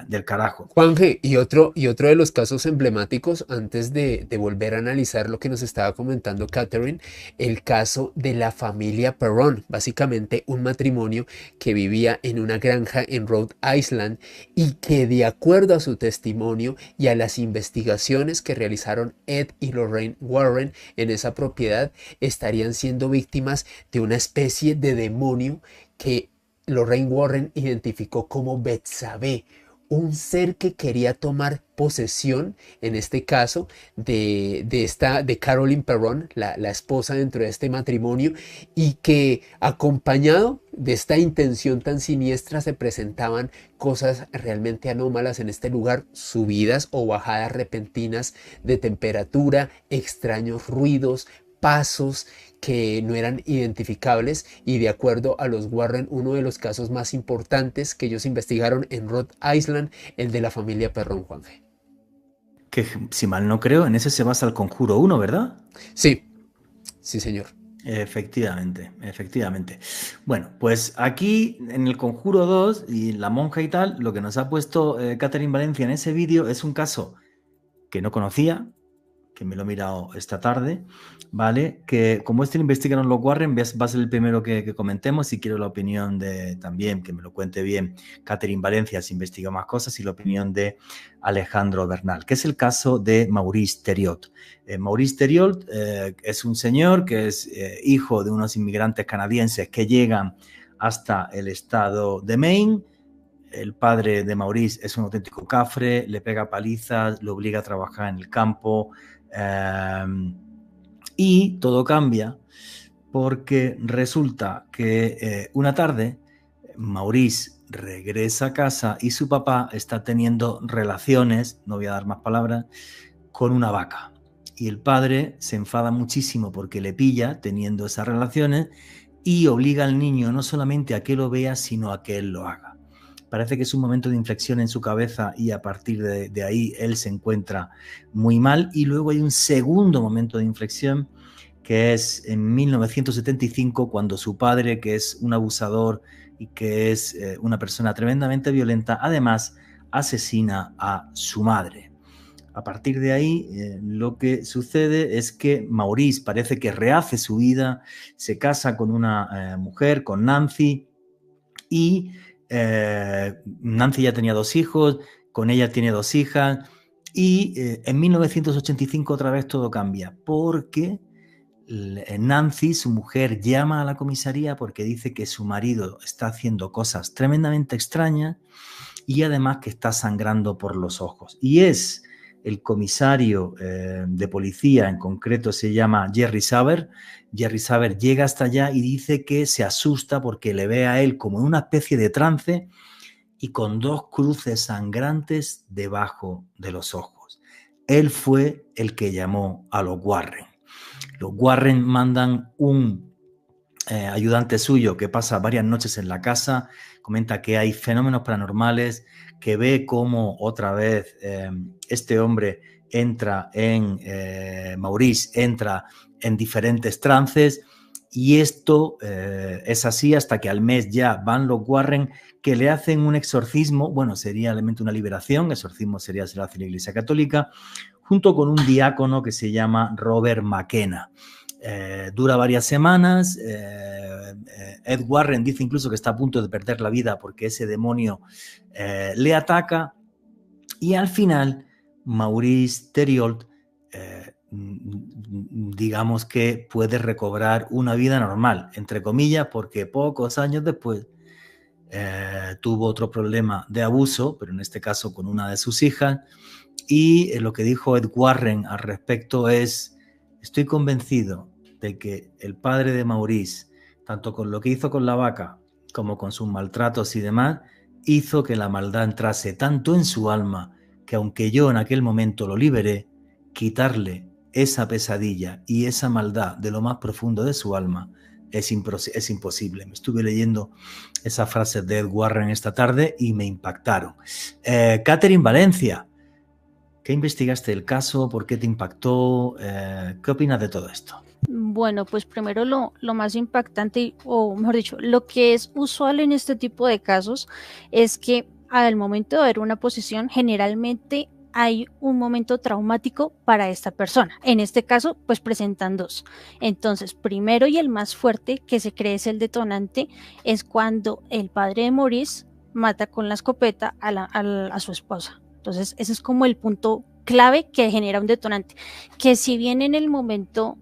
S1: del carajo.
S2: Juanje, y otro de los casos emblemáticos, antes de volver a analizar lo que nos estaba comentando Catherine, el caso de la familia Perron, básicamente un matrimonio que vivía en una granja en Rhode Island y que, de acuerdo a su testimonio y a las investigaciones que realizaron Ed y Lorraine Warren en esa propiedad, estarían siendo víctimas de una especie de demonio que Lorraine Warren identificó como Betsabé, un ser que quería tomar posesión, en este caso, de Carolyn Perron, la esposa dentro de este matrimonio, y que, acompañado de esta intención tan siniestra, se presentaban cosas realmente anómalas en este lugar, subidas o bajadas repentinas de temperatura, extraños ruidos, pasos que no eran identificables, y de acuerdo a los Warren, uno de los casos más importantes que ellos investigaron en Rhode Island, el de la familia Perron, Juanje.
S1: Que, si mal no creo, en ese se basa el Conjuro 1, ¿verdad?
S2: Sí, sí, señor.
S1: Efectivamente, efectivamente. Bueno, pues aquí en el Conjuro 2 y la monja y tal, lo que nos ha puesto Catherine Valencia en ese vídeo es un caso que no conocía, que me lo he mirado esta tarde, ¿vale? Que como lo investigaron los Warren, va a ser el primero que comentemos, y quiero la opinión de también, que me lo cuente bien Catherine Valencia, si investiga más cosas, y la opinión de Alejandro Bernal, que es el caso de Maurice Theriault. Maurice Theriault es un señor que es hijo de unos inmigrantes canadienses que llegan hasta el estado de Maine. El padre de Maurice es un auténtico cafre, le pega palizas, lo obliga a trabajar en el campo, y todo cambia porque resulta que una tarde Maurice regresa a casa y su papá está teniendo relaciones, no voy a dar más palabras, con una vaca. Y el padre se enfada muchísimo porque le pilla teniendo esas relaciones y obliga al niño no solamente a que lo vea, sino a que él lo haga. Parece que es un momento de inflexión en su cabeza y a partir de ahí él se encuentra muy mal. Y luego hay un segundo momento de inflexión, que es en 1975, cuando su padre, que es un abusador y que es una persona tremendamente violenta, además asesina a su madre. A partir de ahí, lo que sucede es que Maurice parece que rehace su vida, se casa con una mujer, con Nancy, y Nancy ya tenía 2 hijos, con ella tiene 2 hijas, y en 1985 otra vez todo cambia, porque Nancy, su mujer, llama a la comisaría porque dice que su marido está haciendo cosas tremendamente extrañas y además que está sangrando por los ojos. Y es el comisario de policía, en concreto se llama Jerry Saber. Jerry Saber llega hasta allá y dice que se asusta porque le ve a él como en una especie de trance y con 2 cruces sangrantes debajo de los ojos. Él fue el que llamó a los Warren. Los Warren mandan un ayudante suyo que pasa varias noches en la casa, comenta que hay fenómenos paranormales, que ve cómo otra vez este hombre entra en, Maurice entra en diferentes trances, y esto es así hasta que al mes ya van los Warren, que le hacen un exorcismo, bueno, sería realmente una liberación, exorcismo sería se lo hace la Iglesia Católica, junto con un diácono que se llama Robert McKenna. Dura varias semanas. Ed Warren dice incluso que está a punto de perder la vida porque ese demonio le ataca, y al final Maurice Theriault digamos que puede recobrar una vida normal, entre comillas, porque pocos años después tuvo otro problema de abuso, pero en este caso con una de sus hijas, y lo que dijo Ed Warren al respecto es: estoy convencido de que el padre de Maurice, tanto con lo que hizo con la vaca como con sus maltratos y demás, hizo que la maldad entrase tanto en su alma que, aunque yo en aquel momento lo liberé, quitarle esa pesadilla y esa maldad de lo más profundo de su alma es imposible. Me estuve leyendo esas frases de Ed Warren esta tarde y me impactaron. Catherine Valencia, ¿qué investigaste el caso? ¿Por qué te impactó? ¿Qué opinas de todo esto?
S3: Bueno, pues primero lo más impactante, o mejor dicho, lo que es usual en este tipo de casos es que al momento de ver una posesión, generalmente hay un momento traumático para esta persona. En este caso, pues presentan 2. Entonces, primero y el más fuerte que se cree es el detonante, es cuando el padre de Maurice mata con la escopeta a su esposa. Entonces, ese es como el punto clave que genera un detonante, que si bien en el momento,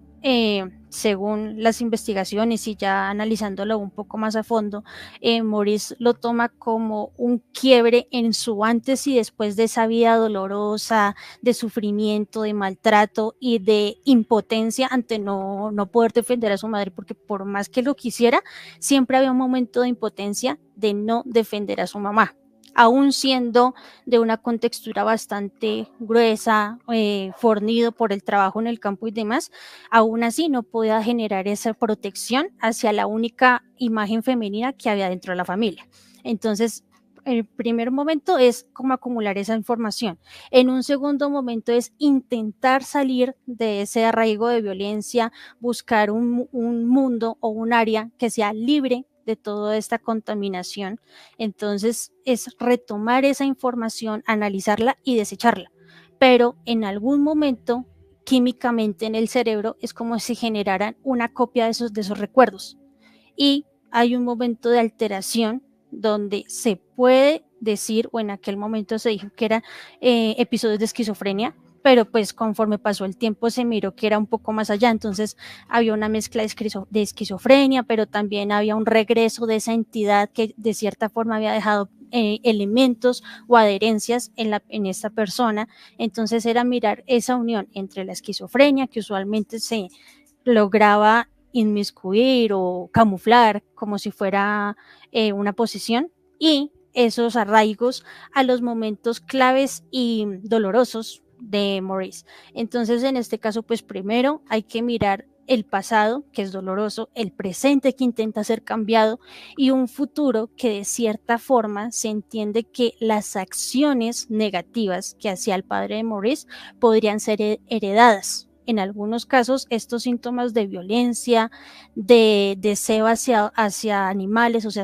S3: según las investigaciones y ya analizándolo un poco más a fondo, Maurice lo toma como un quiebre en su antes y después de esa vida dolorosa, de sufrimiento, de maltrato y de impotencia ante no poder defender a su madre, porque por más que lo quisiera, siempre había un momento de impotencia de no defender a su mamá, aún siendo de una contextura bastante gruesa, fornido por el trabajo en el campo y demás, aún así no podía generar esa protección hacia la única imagen femenina que había dentro de la familia. Entonces, el primer momento es como acumular esa información. En un segundo momento es intentar salir de ese arraigo de violencia, buscar un mundo o un área que sea libre de toda esta contaminación. Entonces es retomar esa información, analizarla y desecharla, pero en algún momento químicamente en el cerebro es como si generaran una copia de esos recuerdos, y hay un momento de alteración donde se puede decir, o en aquel momento se dijo que eran episodios de esquizofrenia, pero pues conforme pasó el tiempo se miró que era un poco más allá. Entonces había una mezcla de esquizofrenia, pero también había un regreso de esa entidad que de cierta forma había dejado elementos o adherencias en esta persona. Entonces era mirar esa unión entre la esquizofrenia, que usualmente se lograba inmiscuir o camuflar como si fuera una posesión, y esos arraigos a los momentos claves y dolorosos de Maurice. Entonces, en este caso, pues primero hay que mirar el pasado, que es doloroso, el presente que intenta ser cambiado, y un futuro que de cierta forma se entiende que las acciones negativas que hacía el padre de Maurice podrían ser heredadas. En algunos casos, estos síntomas de violencia, de deseo hacia animales, o sea,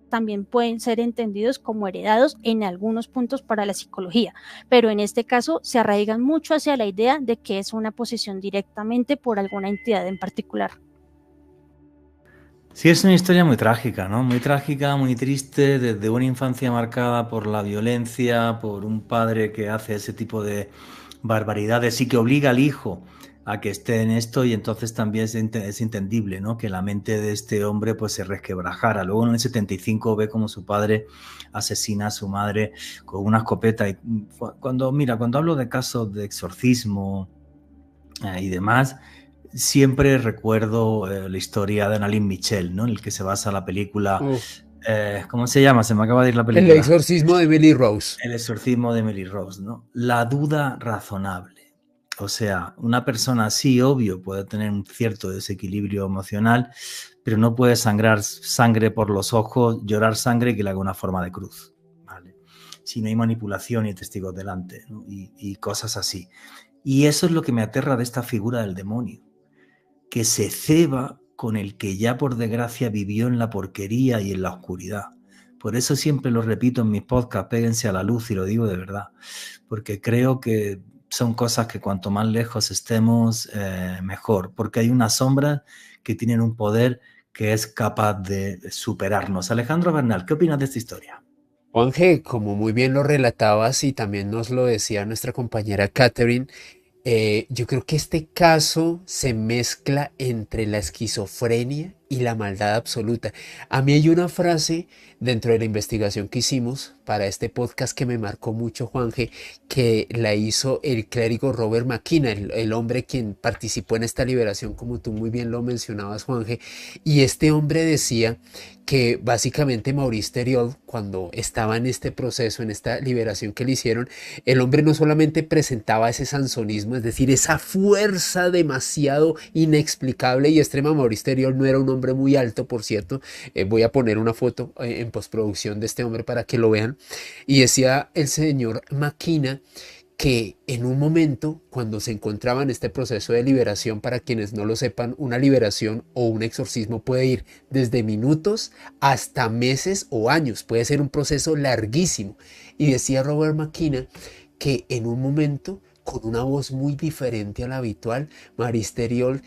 S3: también pueden ser entendidos como heredados en algunos puntos para la psicología, pero en este caso se arraigan mucho hacia la idea de que es una posesión directamente por alguna entidad en particular.
S1: Sí, es una historia muy trágica, ¿no? Muy trágica, muy triste, desde una infancia marcada por la violencia, por un padre que hace ese tipo de barbaridades y que obliga al hijo a que esté en esto, y entonces también es entendible, ¿no? Que la mente de este hombre pues se resquebrajara. Luego en el 75 ve como su padre asesina a su madre con una escopeta, y cuando hablo de casos de exorcismo y demás, siempre recuerdo la historia de Annalise Michel, ¿no? En el que se basa la película. ¿Cómo se llama? Se me acaba de ir la
S2: El
S1: película.
S2: exorcismo de Emily Rose.
S1: El exorcismo de Emily Rose, ¿no? La duda razonable. O sea, una persona así, obvio, puede tener un cierto desequilibrio emocional, pero no puede sangrar sangre por los ojos, llorar sangre que le haga una forma de cruz, ¿vale? Si no hay manipulación y testigos delante, ¿no? Y cosas así. Y eso es lo que me aterra de esta figura del demonio, que se ceba con el que ya por desgracia vivió en la porquería y en la oscuridad. Por eso siempre lo repito en mis podcasts, péguense a la luz, y lo digo de verdad, porque creo que son cosas que cuanto más lejos estemos, mejor, porque hay unas sombras que tienen un poder que es capaz de superarnos. Alejandro Bernal, ¿qué opinas de esta historia?
S2: Juanje, como muy bien lo relatabas y también nos lo decía nuestra compañera Catherine, yo creo que este caso se mezcla entre la esquizofrenia y la maldad absoluta. A mí hay una frase dentro de la investigación que hicimos para este podcast que me marcó mucho, Juanje, que la hizo el clérigo Robert McKenna, el hombre quien participó en esta liberación, como tú muy bien lo mencionabas, Juanje. Y este hombre decía que básicamente Maurice Theriault, cuando estaba en este proceso, en esta liberación que le hicieron, el hombre no solamente presentaba ese sansonismo, es decir, esa fuerza demasiado inexplicable y extrema. Maurice Theriault no era un hombre muy alto, por cierto. Voy a poner una foto en postproducción de este hombre para que lo vean. Y decía el señor McKenna que en un momento, cuando se encontraba en este proceso de liberación, para quienes no lo sepan, una liberación o un exorcismo puede ir desde minutos hasta meses o años, puede ser un proceso larguísimo. Y decía Robert McKenna que en un momento, con una voz muy diferente a la habitual, Maurice Theriault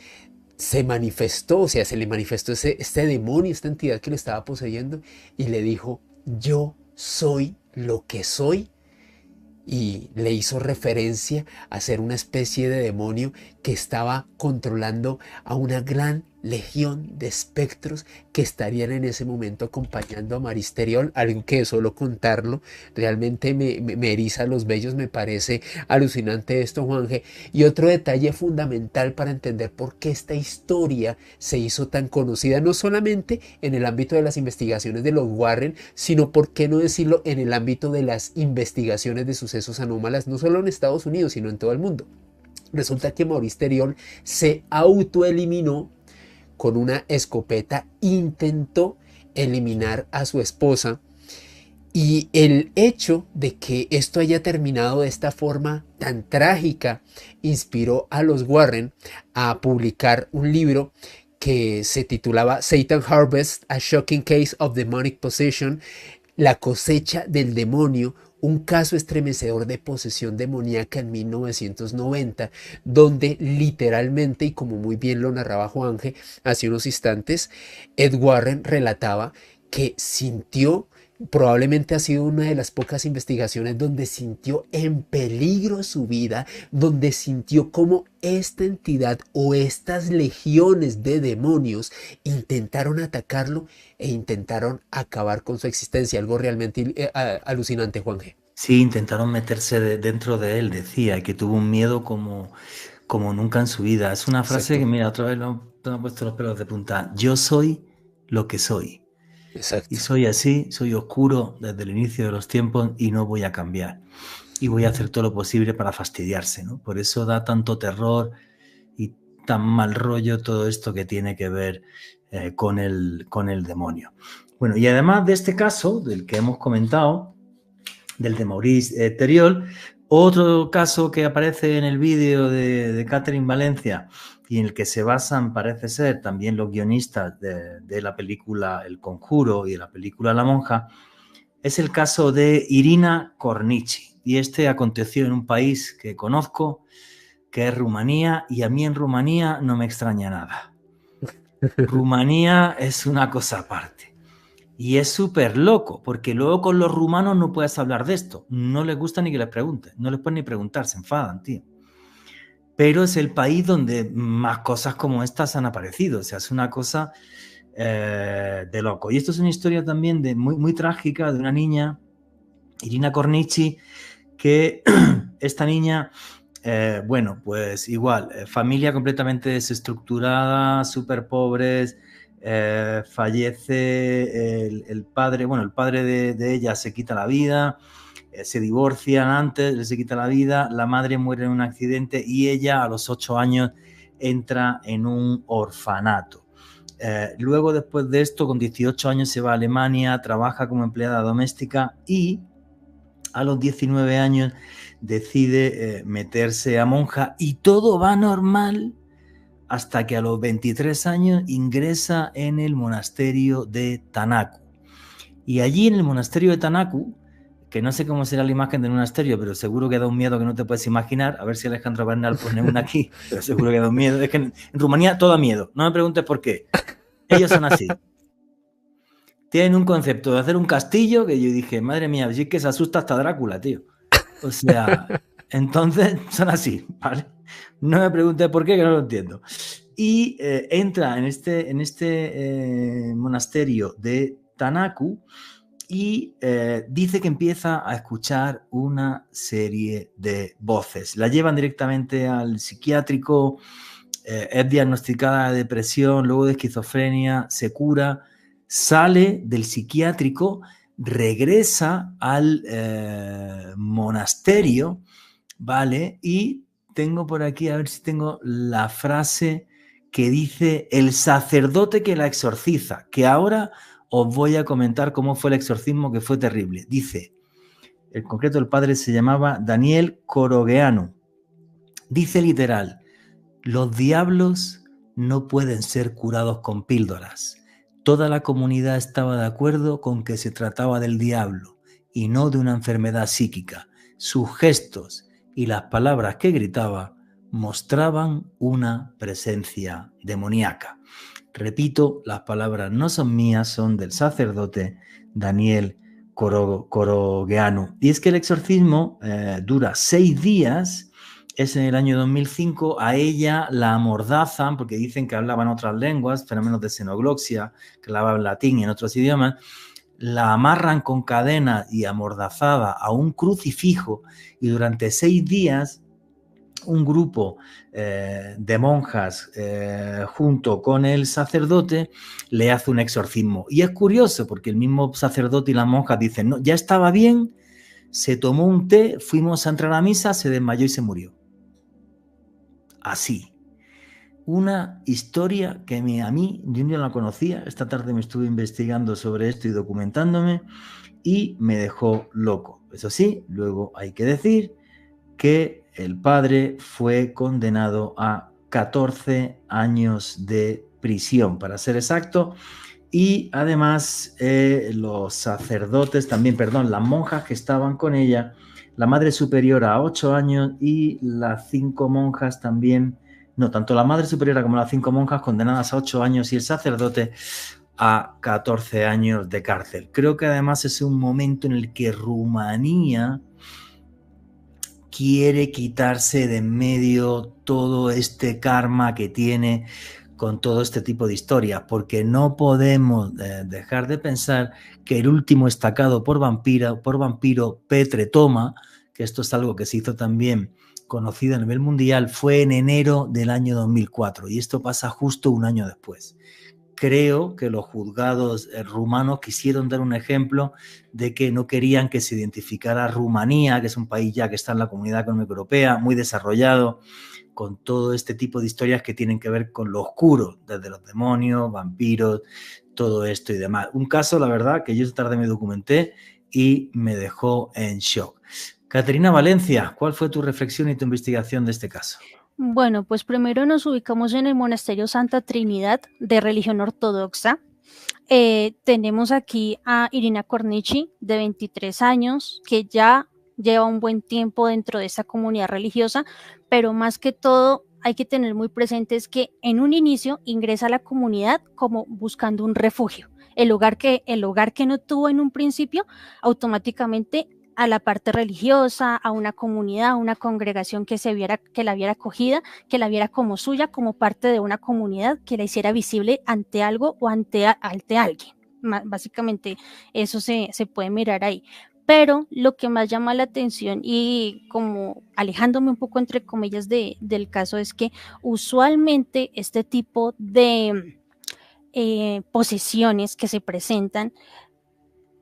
S2: se manifestó, o sea, se le manifestó este demonio, esta entidad que le estaba poseyendo, y le dijo: yo soy lo que soy, y le hizo referencia a ser una especie de demonio que estaba controlando a una gran legión de espectros que estarían en ese momento acompañando a Maurice Theriault, algo que solo contarlo realmente me eriza los vellos, me parece alucinante esto, Juanje. Y otro detalle fundamental para entender por qué esta historia se hizo tan conocida, no solamente en el ámbito de las investigaciones de los Warren, sino, por qué no decirlo, en el ámbito de las investigaciones de sucesos anómalas, no solo en Estados Unidos, sino en todo el mundo. Resulta que Maurice Theriault se autoeliminó con una escopeta, intentó eliminar a su esposa, y el hecho de que esto haya terminado de esta forma tan trágica inspiró a los Warren a publicar un libro que se titulaba Satan Harvest, A Shocking Case of Demonic Possession, la cosecha del demonio, un caso estremecedor de posesión demoníaca en 1990, donde literalmente, y como muy bien lo narraba Juanje hace unos instantes, Ed Warren relataba que sintió, probablemente ha sido una de las pocas investigaciones donde sintió en peligro su vida, donde sintió como esta entidad o estas legiones de demonios intentaron atacarlo e intentaron acabar con su existencia. Algo realmente alucinante, Juanje.
S1: Sí, intentaron meterse dentro de él, decía, y que tuvo un miedo como nunca en su vida. Es una frase que,
S2: Exacto,
S1: mira, otra vez me han puesto los pelos de punta. Yo soy lo que soy. Y
S2: exacto.
S1: soy así, soy oscuro desde el inicio de los tiempos, y no voy a cambiar. Y voy a hacer todo lo posible para fastidiarse, ¿no? Por eso da tanto terror y tan mal rollo todo esto que tiene que ver con el demonio. Bueno, y además de este caso, del que hemos comentado, del de Maurice Theriault, otro caso que aparece en el vídeo de Catherine Valencia, y en el que se basan, parece ser, también los guionistas de la película El Conjuro y de la película La Monja, es el caso de Irina Cornici. Y este aconteció en un país que conozco, que es Rumanía, y a mí en Rumanía no me extraña nada. Rumanía es una cosa aparte. Y es súper loco, porque luego con los rumanos no puedes hablar de esto. No les gusta ni que les preguntes. No les puedes ni preguntar, se enfadan, tío. pero es el país donde más cosas como estas han aparecido. O sea, es una cosa de loco. Y esto es una historia también muy, muy trágica de una niña, Irina Cornici, que esta niña, bueno, pues igual, familia completamente desestructurada, súper pobres, fallece el padre, bueno, el padre de ella se quita la vida, se divorcian antes, se quita la vida, la madre muere en un accidente y ella a los 8 años entra en un orfanato. Luego, después de esto, con 18 años se va a Alemania, trabaja como empleada doméstica y a los 19 años decide meterse a monja y todo va normal hasta que a los 23 años ingresa en el monasterio de Tanaku. Y allí en el monasterio de Tanaku, que no sé cómo será la imagen del monasterio, pero seguro que da un miedo que no te puedes imaginar. A ver si Alejandro Bernal pone una aquí, pero seguro que da un miedo. Es que en Rumanía todo da miedo. No me preguntes por qué. Ellos son así. Tienen un concepto de hacer un castillo que yo dije, madre mía, sí que se asusta hasta Drácula, tío. O sea, entonces son así, ¿vale? No me preguntes por qué, que no lo entiendo. Y entra en este monasterio de Tanaku y dice que empieza a escuchar una serie de voces. La llevan directamente al psiquiátrico, es diagnosticada de depresión, luego de esquizofrenia, se cura, sale del psiquiátrico, regresa al monasterio, ¿vale? Y tengo por aquí, a ver si tengo la frase que dice el sacerdote que la exorciza, que ahora os voy a comentar cómo fue el exorcismo, que fue terrible. Dice, en concreto el padre se llamaba Daniel Corogeanu. Dice literal, los diablos no pueden ser curados con píldoras. Toda la comunidad estaba de acuerdo con que se trataba del diablo y no de una enfermedad psíquica. Sus gestos y las palabras que gritaba mostraban una presencia demoníaca. Repito, las palabras no son mías, son del sacerdote Daniel Corogeanu. Y es que el exorcismo dura 6 días, es en el año 2005, a ella la amordazan, porque dicen que hablaban otras lenguas, fenómenos de xenoglosia, que hablaban latín y en otros idiomas, la amarran con cadenas y amordazada a un crucifijo y durante 6 días un grupo de monjas junto con el sacerdote le hace un exorcismo. Y es curioso porque el mismo sacerdote y las monjas dicen, no, ya estaba bien, se tomó un té, fuimos a entrar a misa, se desmayó y se murió. Así. Una historia que a mí, yo no la conocía, esta tarde me estuve investigando sobre esto y documentándome y me dejó loco. Eso sí, luego hay que decir que el padre fue condenado a 14 años de prisión, para ser exacto, y además los sacerdotes también, las monjas que estaban con ella, la madre superiora a 8 años y las 5 monjas también, no, tanto la madre superiora como las 5 monjas condenadas a 8 años y el sacerdote a 14 años de cárcel. Creo que además es un momento en el que Rumanía quiere quitarse de en medio todo este karma que tiene con todo este tipo de historias, porque no podemos dejar de pensar que el último estacado por vampiro, Petre Toma, que esto es algo que se hizo también conocido a nivel mundial, fue en enero del año 2004 y esto pasa justo un año después. Creo que los juzgados rumanos quisieron dar un ejemplo de que no querían que se identificara Rumanía, que es un país ya que está en la Comunidad Económica Europea, muy desarrollado, con todo este tipo de historias que tienen que ver con lo oscuro, desde los demonios, vampiros, todo esto y demás. Un caso, la verdad, que yo esta tarde me documenté y me dejó en shock. Caterina Valencia, ¿cuál fue tu reflexión y tu investigación de este caso?
S3: Bueno, pues primero nos ubicamos en el monasterio Santa Trinidad de religión ortodoxa. Tenemos aquí a Irina Cornici, de 23 años, que ya lleva un buen tiempo dentro de esta comunidad religiosa, pero más que todo hay que tener muy presentes que en un inicio ingresa a la comunidad como buscando un refugio. El hogar que no tuvo en un principio, automáticamente a la parte religiosa, a una comunidad, a una congregación que la viera acogida, que la viera como suya, como parte de una comunidad, que la hiciera visible ante algo o ante alguien. Básicamente eso se puede mirar ahí. Pero lo que más llama la atención, y como alejándome un poco entre comillas del caso, es que usualmente este tipo de posesiones que se presentan,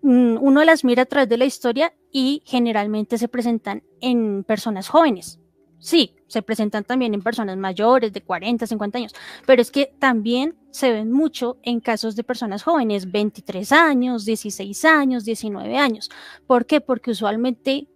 S3: uno las mira a través de la historia y generalmente se presentan en personas jóvenes. Sí, se presentan también en personas mayores de 40, 50 años, pero es que también se ven mucho en casos de personas jóvenes, 23 años, 16 años, 19 años. ¿Por qué? Porque usualmente,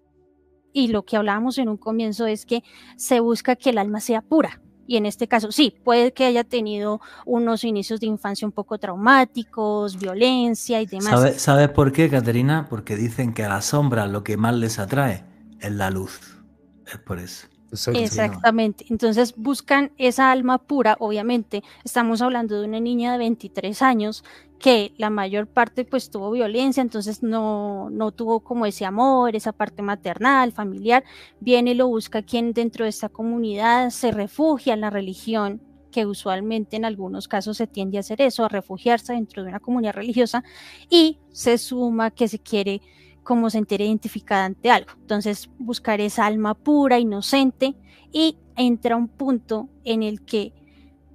S3: y lo que hablábamos en un comienzo, es que se busca que el alma sea pura. Y en este caso, sí, puede que haya tenido unos inicios de infancia un poco traumáticos, violencia y demás.
S1: ¿Sabes por qué, Caterina? Porque dicen que a las sombras lo que más les atrae es la luz. Es por eso.
S3: Exactamente. Entonces buscan esa alma pura. Obviamente estamos hablando de una niña de 23 años que la mayor parte pues tuvo violencia, entonces no tuvo como ese amor, esa parte maternal, familiar. Viene y lo busca quien dentro de esta comunidad, se refugia en la religión, que usualmente en algunos casos se tiende a hacer eso, a refugiarse dentro de una comunidad religiosa, y se suma que se quiere como sentir identificada ante algo. Entonces buscar esa alma pura, inocente, y entra un punto en el que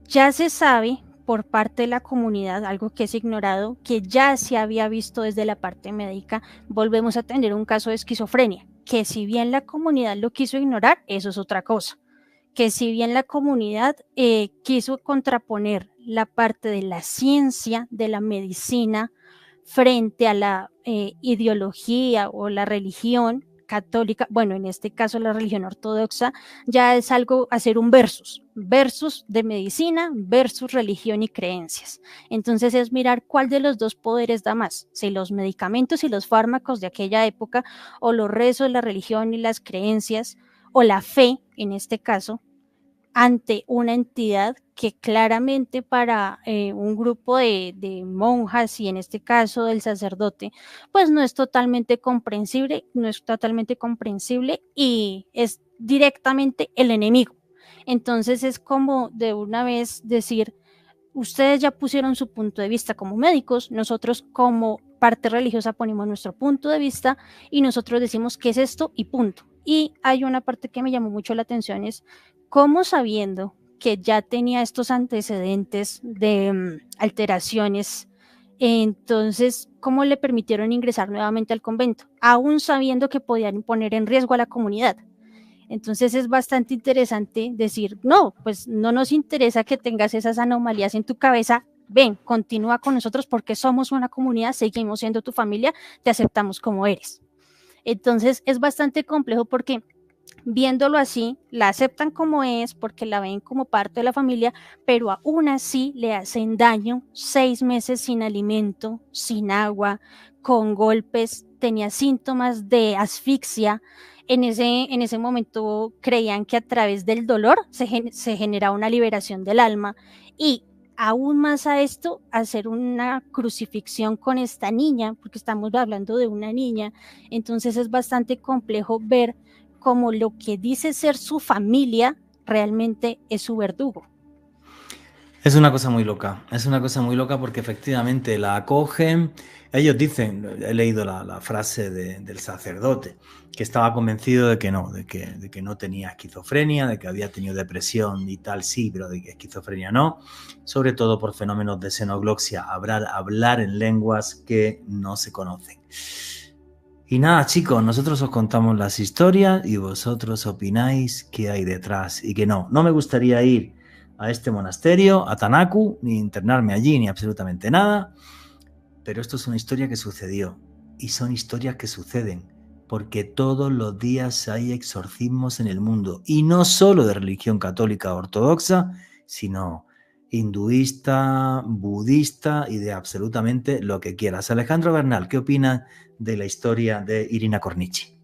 S3: ya se sabe por parte de la comunidad, algo que es ignorado, que ya se había visto desde la parte médica. Volvemos a tener un caso de esquizofrenia, que si bien la comunidad lo quiso ignorar, eso es otra cosa. Que si bien la comunidad quiso contraponer la parte de la ciencia, de la medicina, frente a la ideología o la religión católica, bueno, en este caso la religión ortodoxa, ya es algo, hacer un versus de medicina versus religión y creencias. Entonces es mirar cuál de los dos poderes da más, si los medicamentos y los fármacos de aquella época, o los rezos, la religión y las creencias, o la fe, en este caso, ante una entidad que claramente para un grupo de monjas, y en este caso del sacerdote, pues no es totalmente comprensible, y es directamente el enemigo. Entonces es como de una vez decir, ustedes ya pusieron su punto de vista como médicos, nosotros como parte religiosa ponemos nuestro punto de vista y nosotros decimos qué es esto y punto. Y hay una parte que me llamó mucho la atención, es cómo, sabiendo que ya tenía estos antecedentes de alteraciones, entonces cómo le permitieron ingresar nuevamente al convento, aún sabiendo que podían poner en riesgo a la comunidad. Entonces es bastante interesante decir, no, pues no nos interesa que tengas esas anomalías en tu cabeza, ven, continúa con nosotros porque somos una comunidad, seguimos siendo tu familia, te aceptamos como eres. Entonces es bastante complejo porque viéndolo así, la aceptan como es porque la ven como parte de la familia, pero aún así le hacen daño, 6 meses sin alimento, sin agua, con golpes, tenía síntomas de asfixia. En ese momento creían que a través del dolor se generaba una liberación del alma, y aún más a esto, hacer una crucifixión con esta niña, porque estamos hablando de una niña. Entonces es bastante complejo ver como lo que dice ser su familia realmente es su verdugo.
S1: Es una cosa muy loca, porque efectivamente la acogen. Ellos dicen, he leído la frase del sacerdote, que estaba convencido de que no tenía esquizofrenia, de que había tenido depresión y tal, sí, pero de que esquizofrenia no, sobre todo por fenómenos de xenoglosia, hablar en lenguas que no se conocen. Y nada, chicos, nosotros os contamos las historias y vosotros opináis qué hay detrás y qué no. No me gustaría ir a este monasterio, a Tanaku, ni internarme allí, ni absolutamente nada, pero esto es una historia que sucedió, y son historias que suceden, porque todos los días hay exorcismos en el mundo, y no solo de religión católica ortodoxa, sino hinduista, budista y de absolutamente lo que quieras. Alejandro Bernal, ¿qué opinas de la historia de Irina Cornici?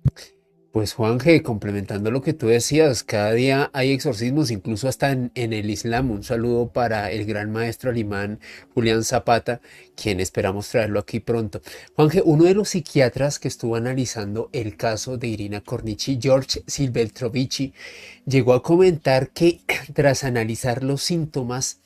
S2: Pues Juanje, complementando lo que tú decías, cada día hay exorcismos, incluso hasta en el Islam. Un saludo para el gran maestro alemán Julián Zapata, quien esperamos traerlo aquí pronto. Juanje, uno de los psiquiatras que estuvo analizando el caso de Irina Cornici, George Silvestrovici, llegó a comentar que tras analizar los síntomas,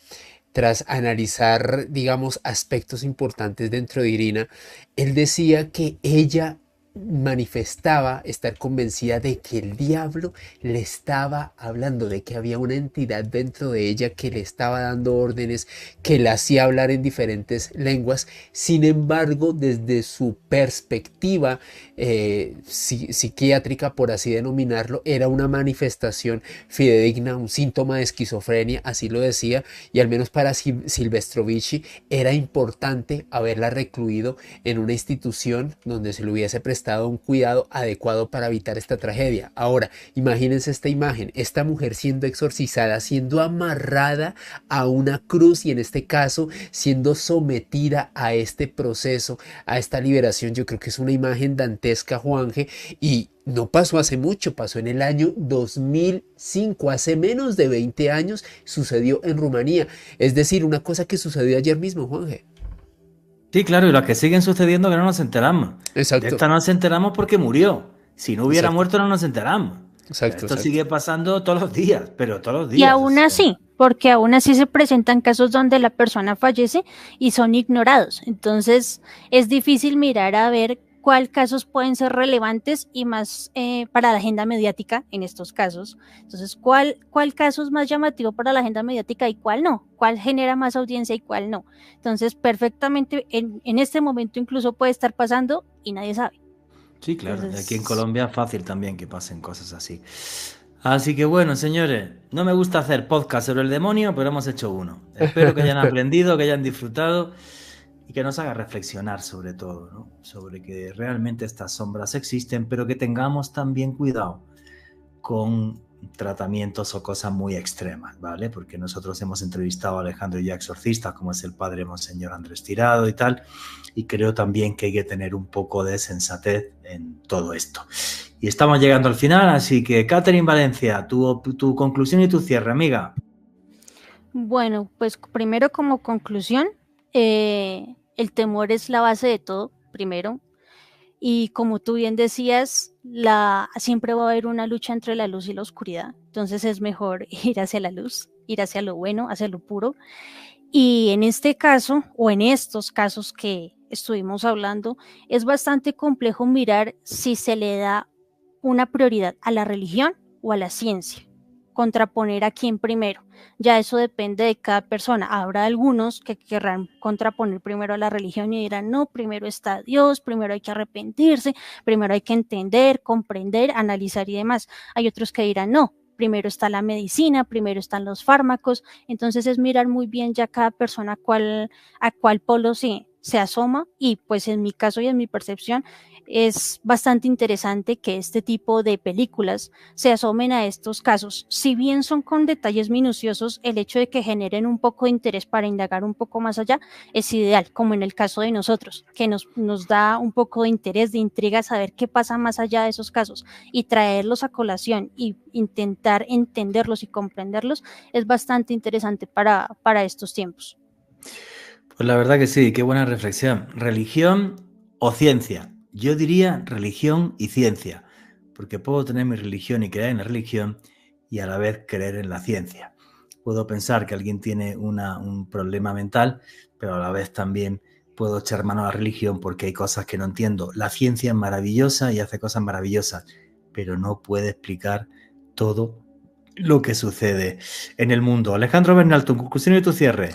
S2: tras analizar, digamos, aspectos importantes dentro de Irina, él decía que ella manifestaba estar convencida de que el diablo le estaba hablando, de que había una entidad dentro de ella que le estaba dando órdenes, que la hacía hablar en diferentes lenguas. Sin embargo, desde su perspectiva psiquiátrica, por así denominarlo, era una manifestación fidedigna, un síntoma de esquizofrenia, así lo decía, y al menos para Silvestrovici era importante haberla recluido en una institución donde se le hubiese prestado un cuidado adecuado para evitar esta tragedia. Ahora, imagínense esta imagen, esta mujer siendo exorcizada, siendo amarrada a una cruz y en este caso siendo sometida a este proceso, a esta liberación. Yo creo que es una imagen dantesca, Juanje, y no pasó hace mucho, pasó en el año 2005, hace menos de 20 años, sucedió en Rumanía. Es decir, una cosa que sucedió ayer mismo, Juanje.
S1: Sí, claro, y las que siguen sucediendo que no nos enteramos. De
S2: Exacto,
S1: esta no nos enteramos porque murió. Si no hubiera
S2: exacto,
S1: muerto no nos enteramos. O sea,
S2: exacto,
S1: esto
S2: exacto.
S1: sigue pasando todos los días, pero todos los
S3: Y
S1: días. O
S3: aún
S1: sea,
S3: así, porque aún así se presentan casos donde la persona fallece y son ignorados. Entonces es difícil mirar a ver cuáles casos pueden ser relevantes y más para la agenda mediática en estos casos. Entonces, ¿cuál caso es más llamativo para la agenda mediática y cuál no? ¿Cuál genera más audiencia y cuál no? Entonces, perfectamente en este momento incluso puede estar pasando y nadie sabe.
S1: sí, claro. Y aquí en
S3: Entonces,
S1: Colombia es fácil también que pasen cosas así. Así que bueno, señores, no me gusta hacer podcast sobre el demonio, pero hemos hecho uno. Espero que hayan aprendido, que hayan disfrutado y que nos haga reflexionar sobre todo, ¿no? Sobre que realmente estas sombras existen, pero que tengamos también cuidado con tratamientos o cosas muy extremas, ¿vale? Porque nosotros hemos entrevistado a Alejandro ya exorcistas, como es el padre Monseñor Andrés Tirado y tal, y creo también que hay que tener un poco de sensatez en todo esto. Y estamos llegando al final, así que Catherine Valencia, tu conclusión y tu cierre, amiga.
S3: bueno, pues primero como conclusión, el temor es la base de todo, primero. Y como tú bien decías, siempre va a haber una lucha entre la luz y la oscuridad. Entonces es mejor ir hacia la luz, ir hacia lo bueno, hacia lo puro. Y en este caso, o en estos casos que estuvimos hablando, es bastante complejo mirar si se le da una prioridad a la religión o a la ciencia, contraponer a quién primero. Ya eso depende de cada persona. Habrá algunos que querrán contraponer primero a la religión y dirán, no, primero está Dios, primero hay que arrepentirse, primero hay que entender, comprender, analizar y demás. Hay otros que dirán, no, primero está la medicina, primero están los fármacos. Entonces es mirar muy bien ya cada persona a cuál polo se asoma, y pues en mi caso y en mi percepción es bastante interesante que este tipo de películas se asomen a estos casos. Si bien son con detalles minuciosos, el hecho de que generen un poco de interés para indagar un poco más allá es ideal, como en el caso de nosotros, que nos da un poco de interés, de intriga, saber qué pasa más allá de esos casos y traerlos a colación y intentar entenderlos y comprenderlos es bastante interesante para estos tiempos.
S1: Pues la verdad que sí, qué buena reflexión. ¿Religión o ciencia? Yo diría religión y ciencia, porque puedo tener mi religión y creer en la religión y a la vez creer en la ciencia. Puedo pensar que alguien tiene un problema mental, pero a la vez también puedo echar mano a la religión porque hay cosas que no entiendo. La ciencia es maravillosa y hace cosas maravillosas, pero no puede explicar todo lo que sucede en el mundo. Alejandro Bernal, tu conclusión y tu cierre.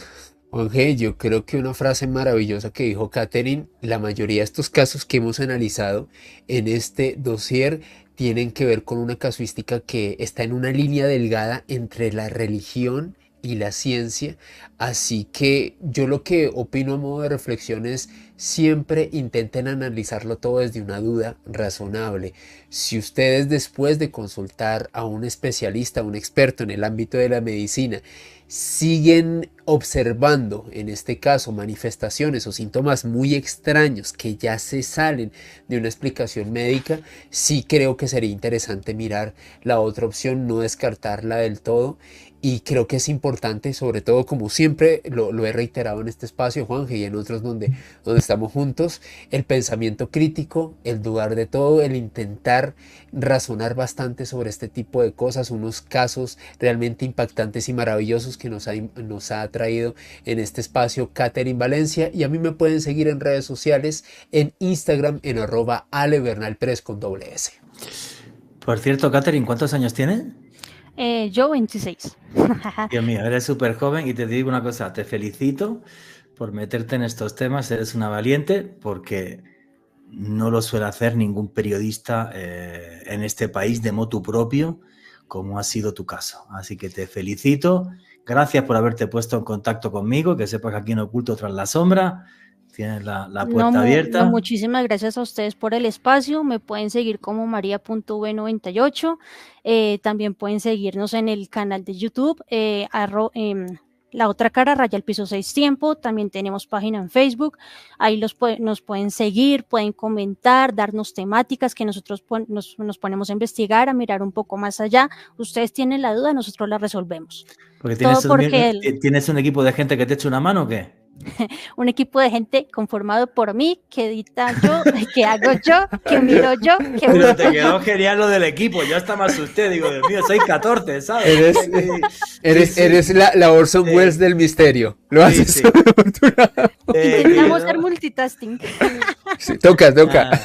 S2: Juanje, yo creo que una frase maravillosa que dijo Catherine, la mayoría de estos casos que hemos analizado en este dossier tienen que ver con una casuística que está en una línea delgada entre la religión y la ciencia. Así que yo lo que opino a modo de reflexión es siempre intenten analizarlo todo desde una duda razonable. Si ustedes, después de consultar a un especialista, a un experto en el ámbito de la medicina, siguen observando, en este caso, manifestaciones o síntomas muy extraños que ya se salen de una explicación médica, sí creo que sería interesante mirar la otra opción, no descartarla del todo. Y creo que es importante, sobre todo, como siempre lo he reiterado en este espacio, Juanje, y en otros donde estamos juntos, el pensamiento crítico, el dudar de todo, el intentar razonar bastante sobre este tipo de cosas, unos casos realmente impactantes y maravillosos que nos ha traído en este espacio Katherine Valencia. Y a mí me pueden seguir en redes sociales, en Instagram, en @alebernalpress con doble S.
S1: Por cierto, Katherine, ¿cuántos años tienes?
S3: Yo 26.
S1: Dios mío, eres súper joven y te digo una cosa, te felicito por meterte en estos temas, eres una valiente porque no lo suele hacer ningún periodista en este país de motu propio, como ha sido tu caso. Así que te felicito, gracias por haberte puesto en contacto conmigo, que sepas que aquí en Oculto Tras la Sombra tienes la puerta abierta.
S3: No, muchísimas gracias a ustedes por el espacio. Me pueden seguir como maria.v98. También pueden seguirnos en el canal de YouTube, La Otra Cara, Raya al Piso 6 Tiempo. También tenemos página en Facebook. Ahí nos pueden seguir, pueden comentar, darnos temáticas que nosotros nos ponemos a investigar, a mirar un poco más allá. Ustedes tienen la duda, nosotros la resolvemos.
S1: Porque ¿tienes un equipo de gente que te eche una mano o qué?
S3: Un equipo de gente conformado por mí, que edita yo, que hago yo, que miro yo, que
S1: Pero te quedó genial lo del equipo. Yo hasta me asusté, digo, Dios mío, soy 14, ¿sabes?
S2: Eres la Orson Welles del misterio. Lo haces.
S1: Sí.
S3: Intentamos hacer multitasking.
S2: Sí, toca.
S3: Toca.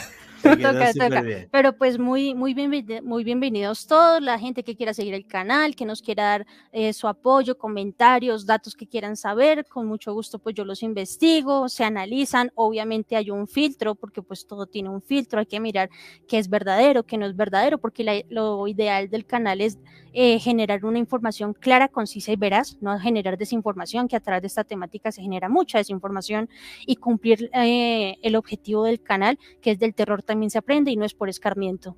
S3: Pero pues muy bienvenidos todos, la gente que quiera seguir el canal, que nos quiera dar su apoyo, comentarios, datos que quieran saber, con mucho gusto pues yo los investigo, se analizan, obviamente hay un filtro, porque pues todo tiene un filtro, hay que mirar qué es verdadero, qué no es verdadero, porque lo ideal del canal es generar una información clara, concisa y veraz, no generar desinformación, que a través de esta temática se genera mucha desinformación, y cumplir el objetivo del canal, que es del terror también se aprende y no es por escarmiento.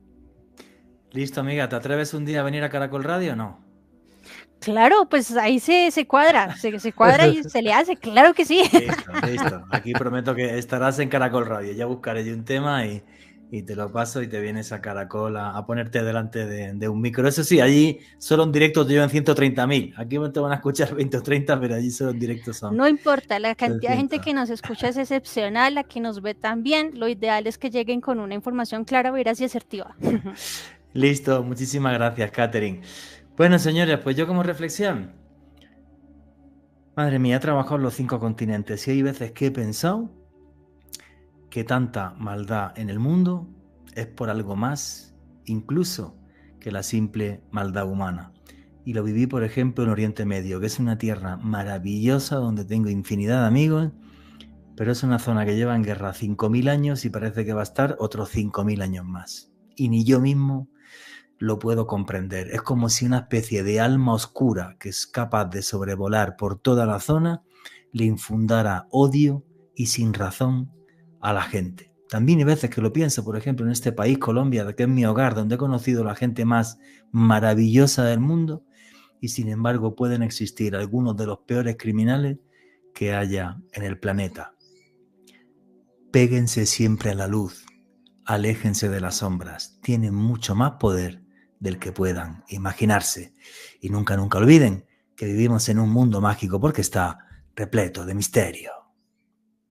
S1: Listo, amiga, ¿te atreves un día a venir a Caracol Radio o no?
S3: Claro, pues ahí se cuadra, se cuadra y se le hace, claro que sí.
S1: Listo. Aquí prometo que estarás en Caracol Radio. Ya buscaré yo un tema y te lo paso y te vienes a Caracol a ponerte delante de un micro. Eso sí, allí solo en directo te llevan 130.000. Aquí te van a escuchar 20 o 30, pero allí solo en directo son.
S3: No importa, la cantidad de gente que nos escucha es excepcional, la que nos ve también. Lo ideal es que lleguen con una información clara, veraz y asertiva.
S1: Listo, muchísimas gracias, Katherine. Bueno, señores, pues yo como reflexión, madre mía, he trabajado en los 5 continentes y hay veces que he pensado que tanta maldad en el mundo es por algo más, incluso, que la simple maldad humana. Y lo viví, por ejemplo, en Oriente Medio, que es una tierra maravillosa donde tengo infinidad de amigos, pero es una zona que lleva en guerra 5.000 años y parece que va a estar otros 5.000 años más. Y ni yo mismo lo puedo comprender. Es como si una especie de alma oscura que es capaz de sobrevolar por toda la zona le infundara odio y sin razón a la gente. También hay veces que lo pienso, por ejemplo, en este país, Colombia, que es mi hogar, donde he conocido a la gente más maravillosa del mundo, y sin embargo pueden existir algunos de los peores criminales que haya en el planeta. Péguense siempre a la luz, aléjense de las sombras, tienen mucho más poder del que puedan imaginarse. Y nunca olviden que vivimos en un mundo mágico porque está repleto de misterio.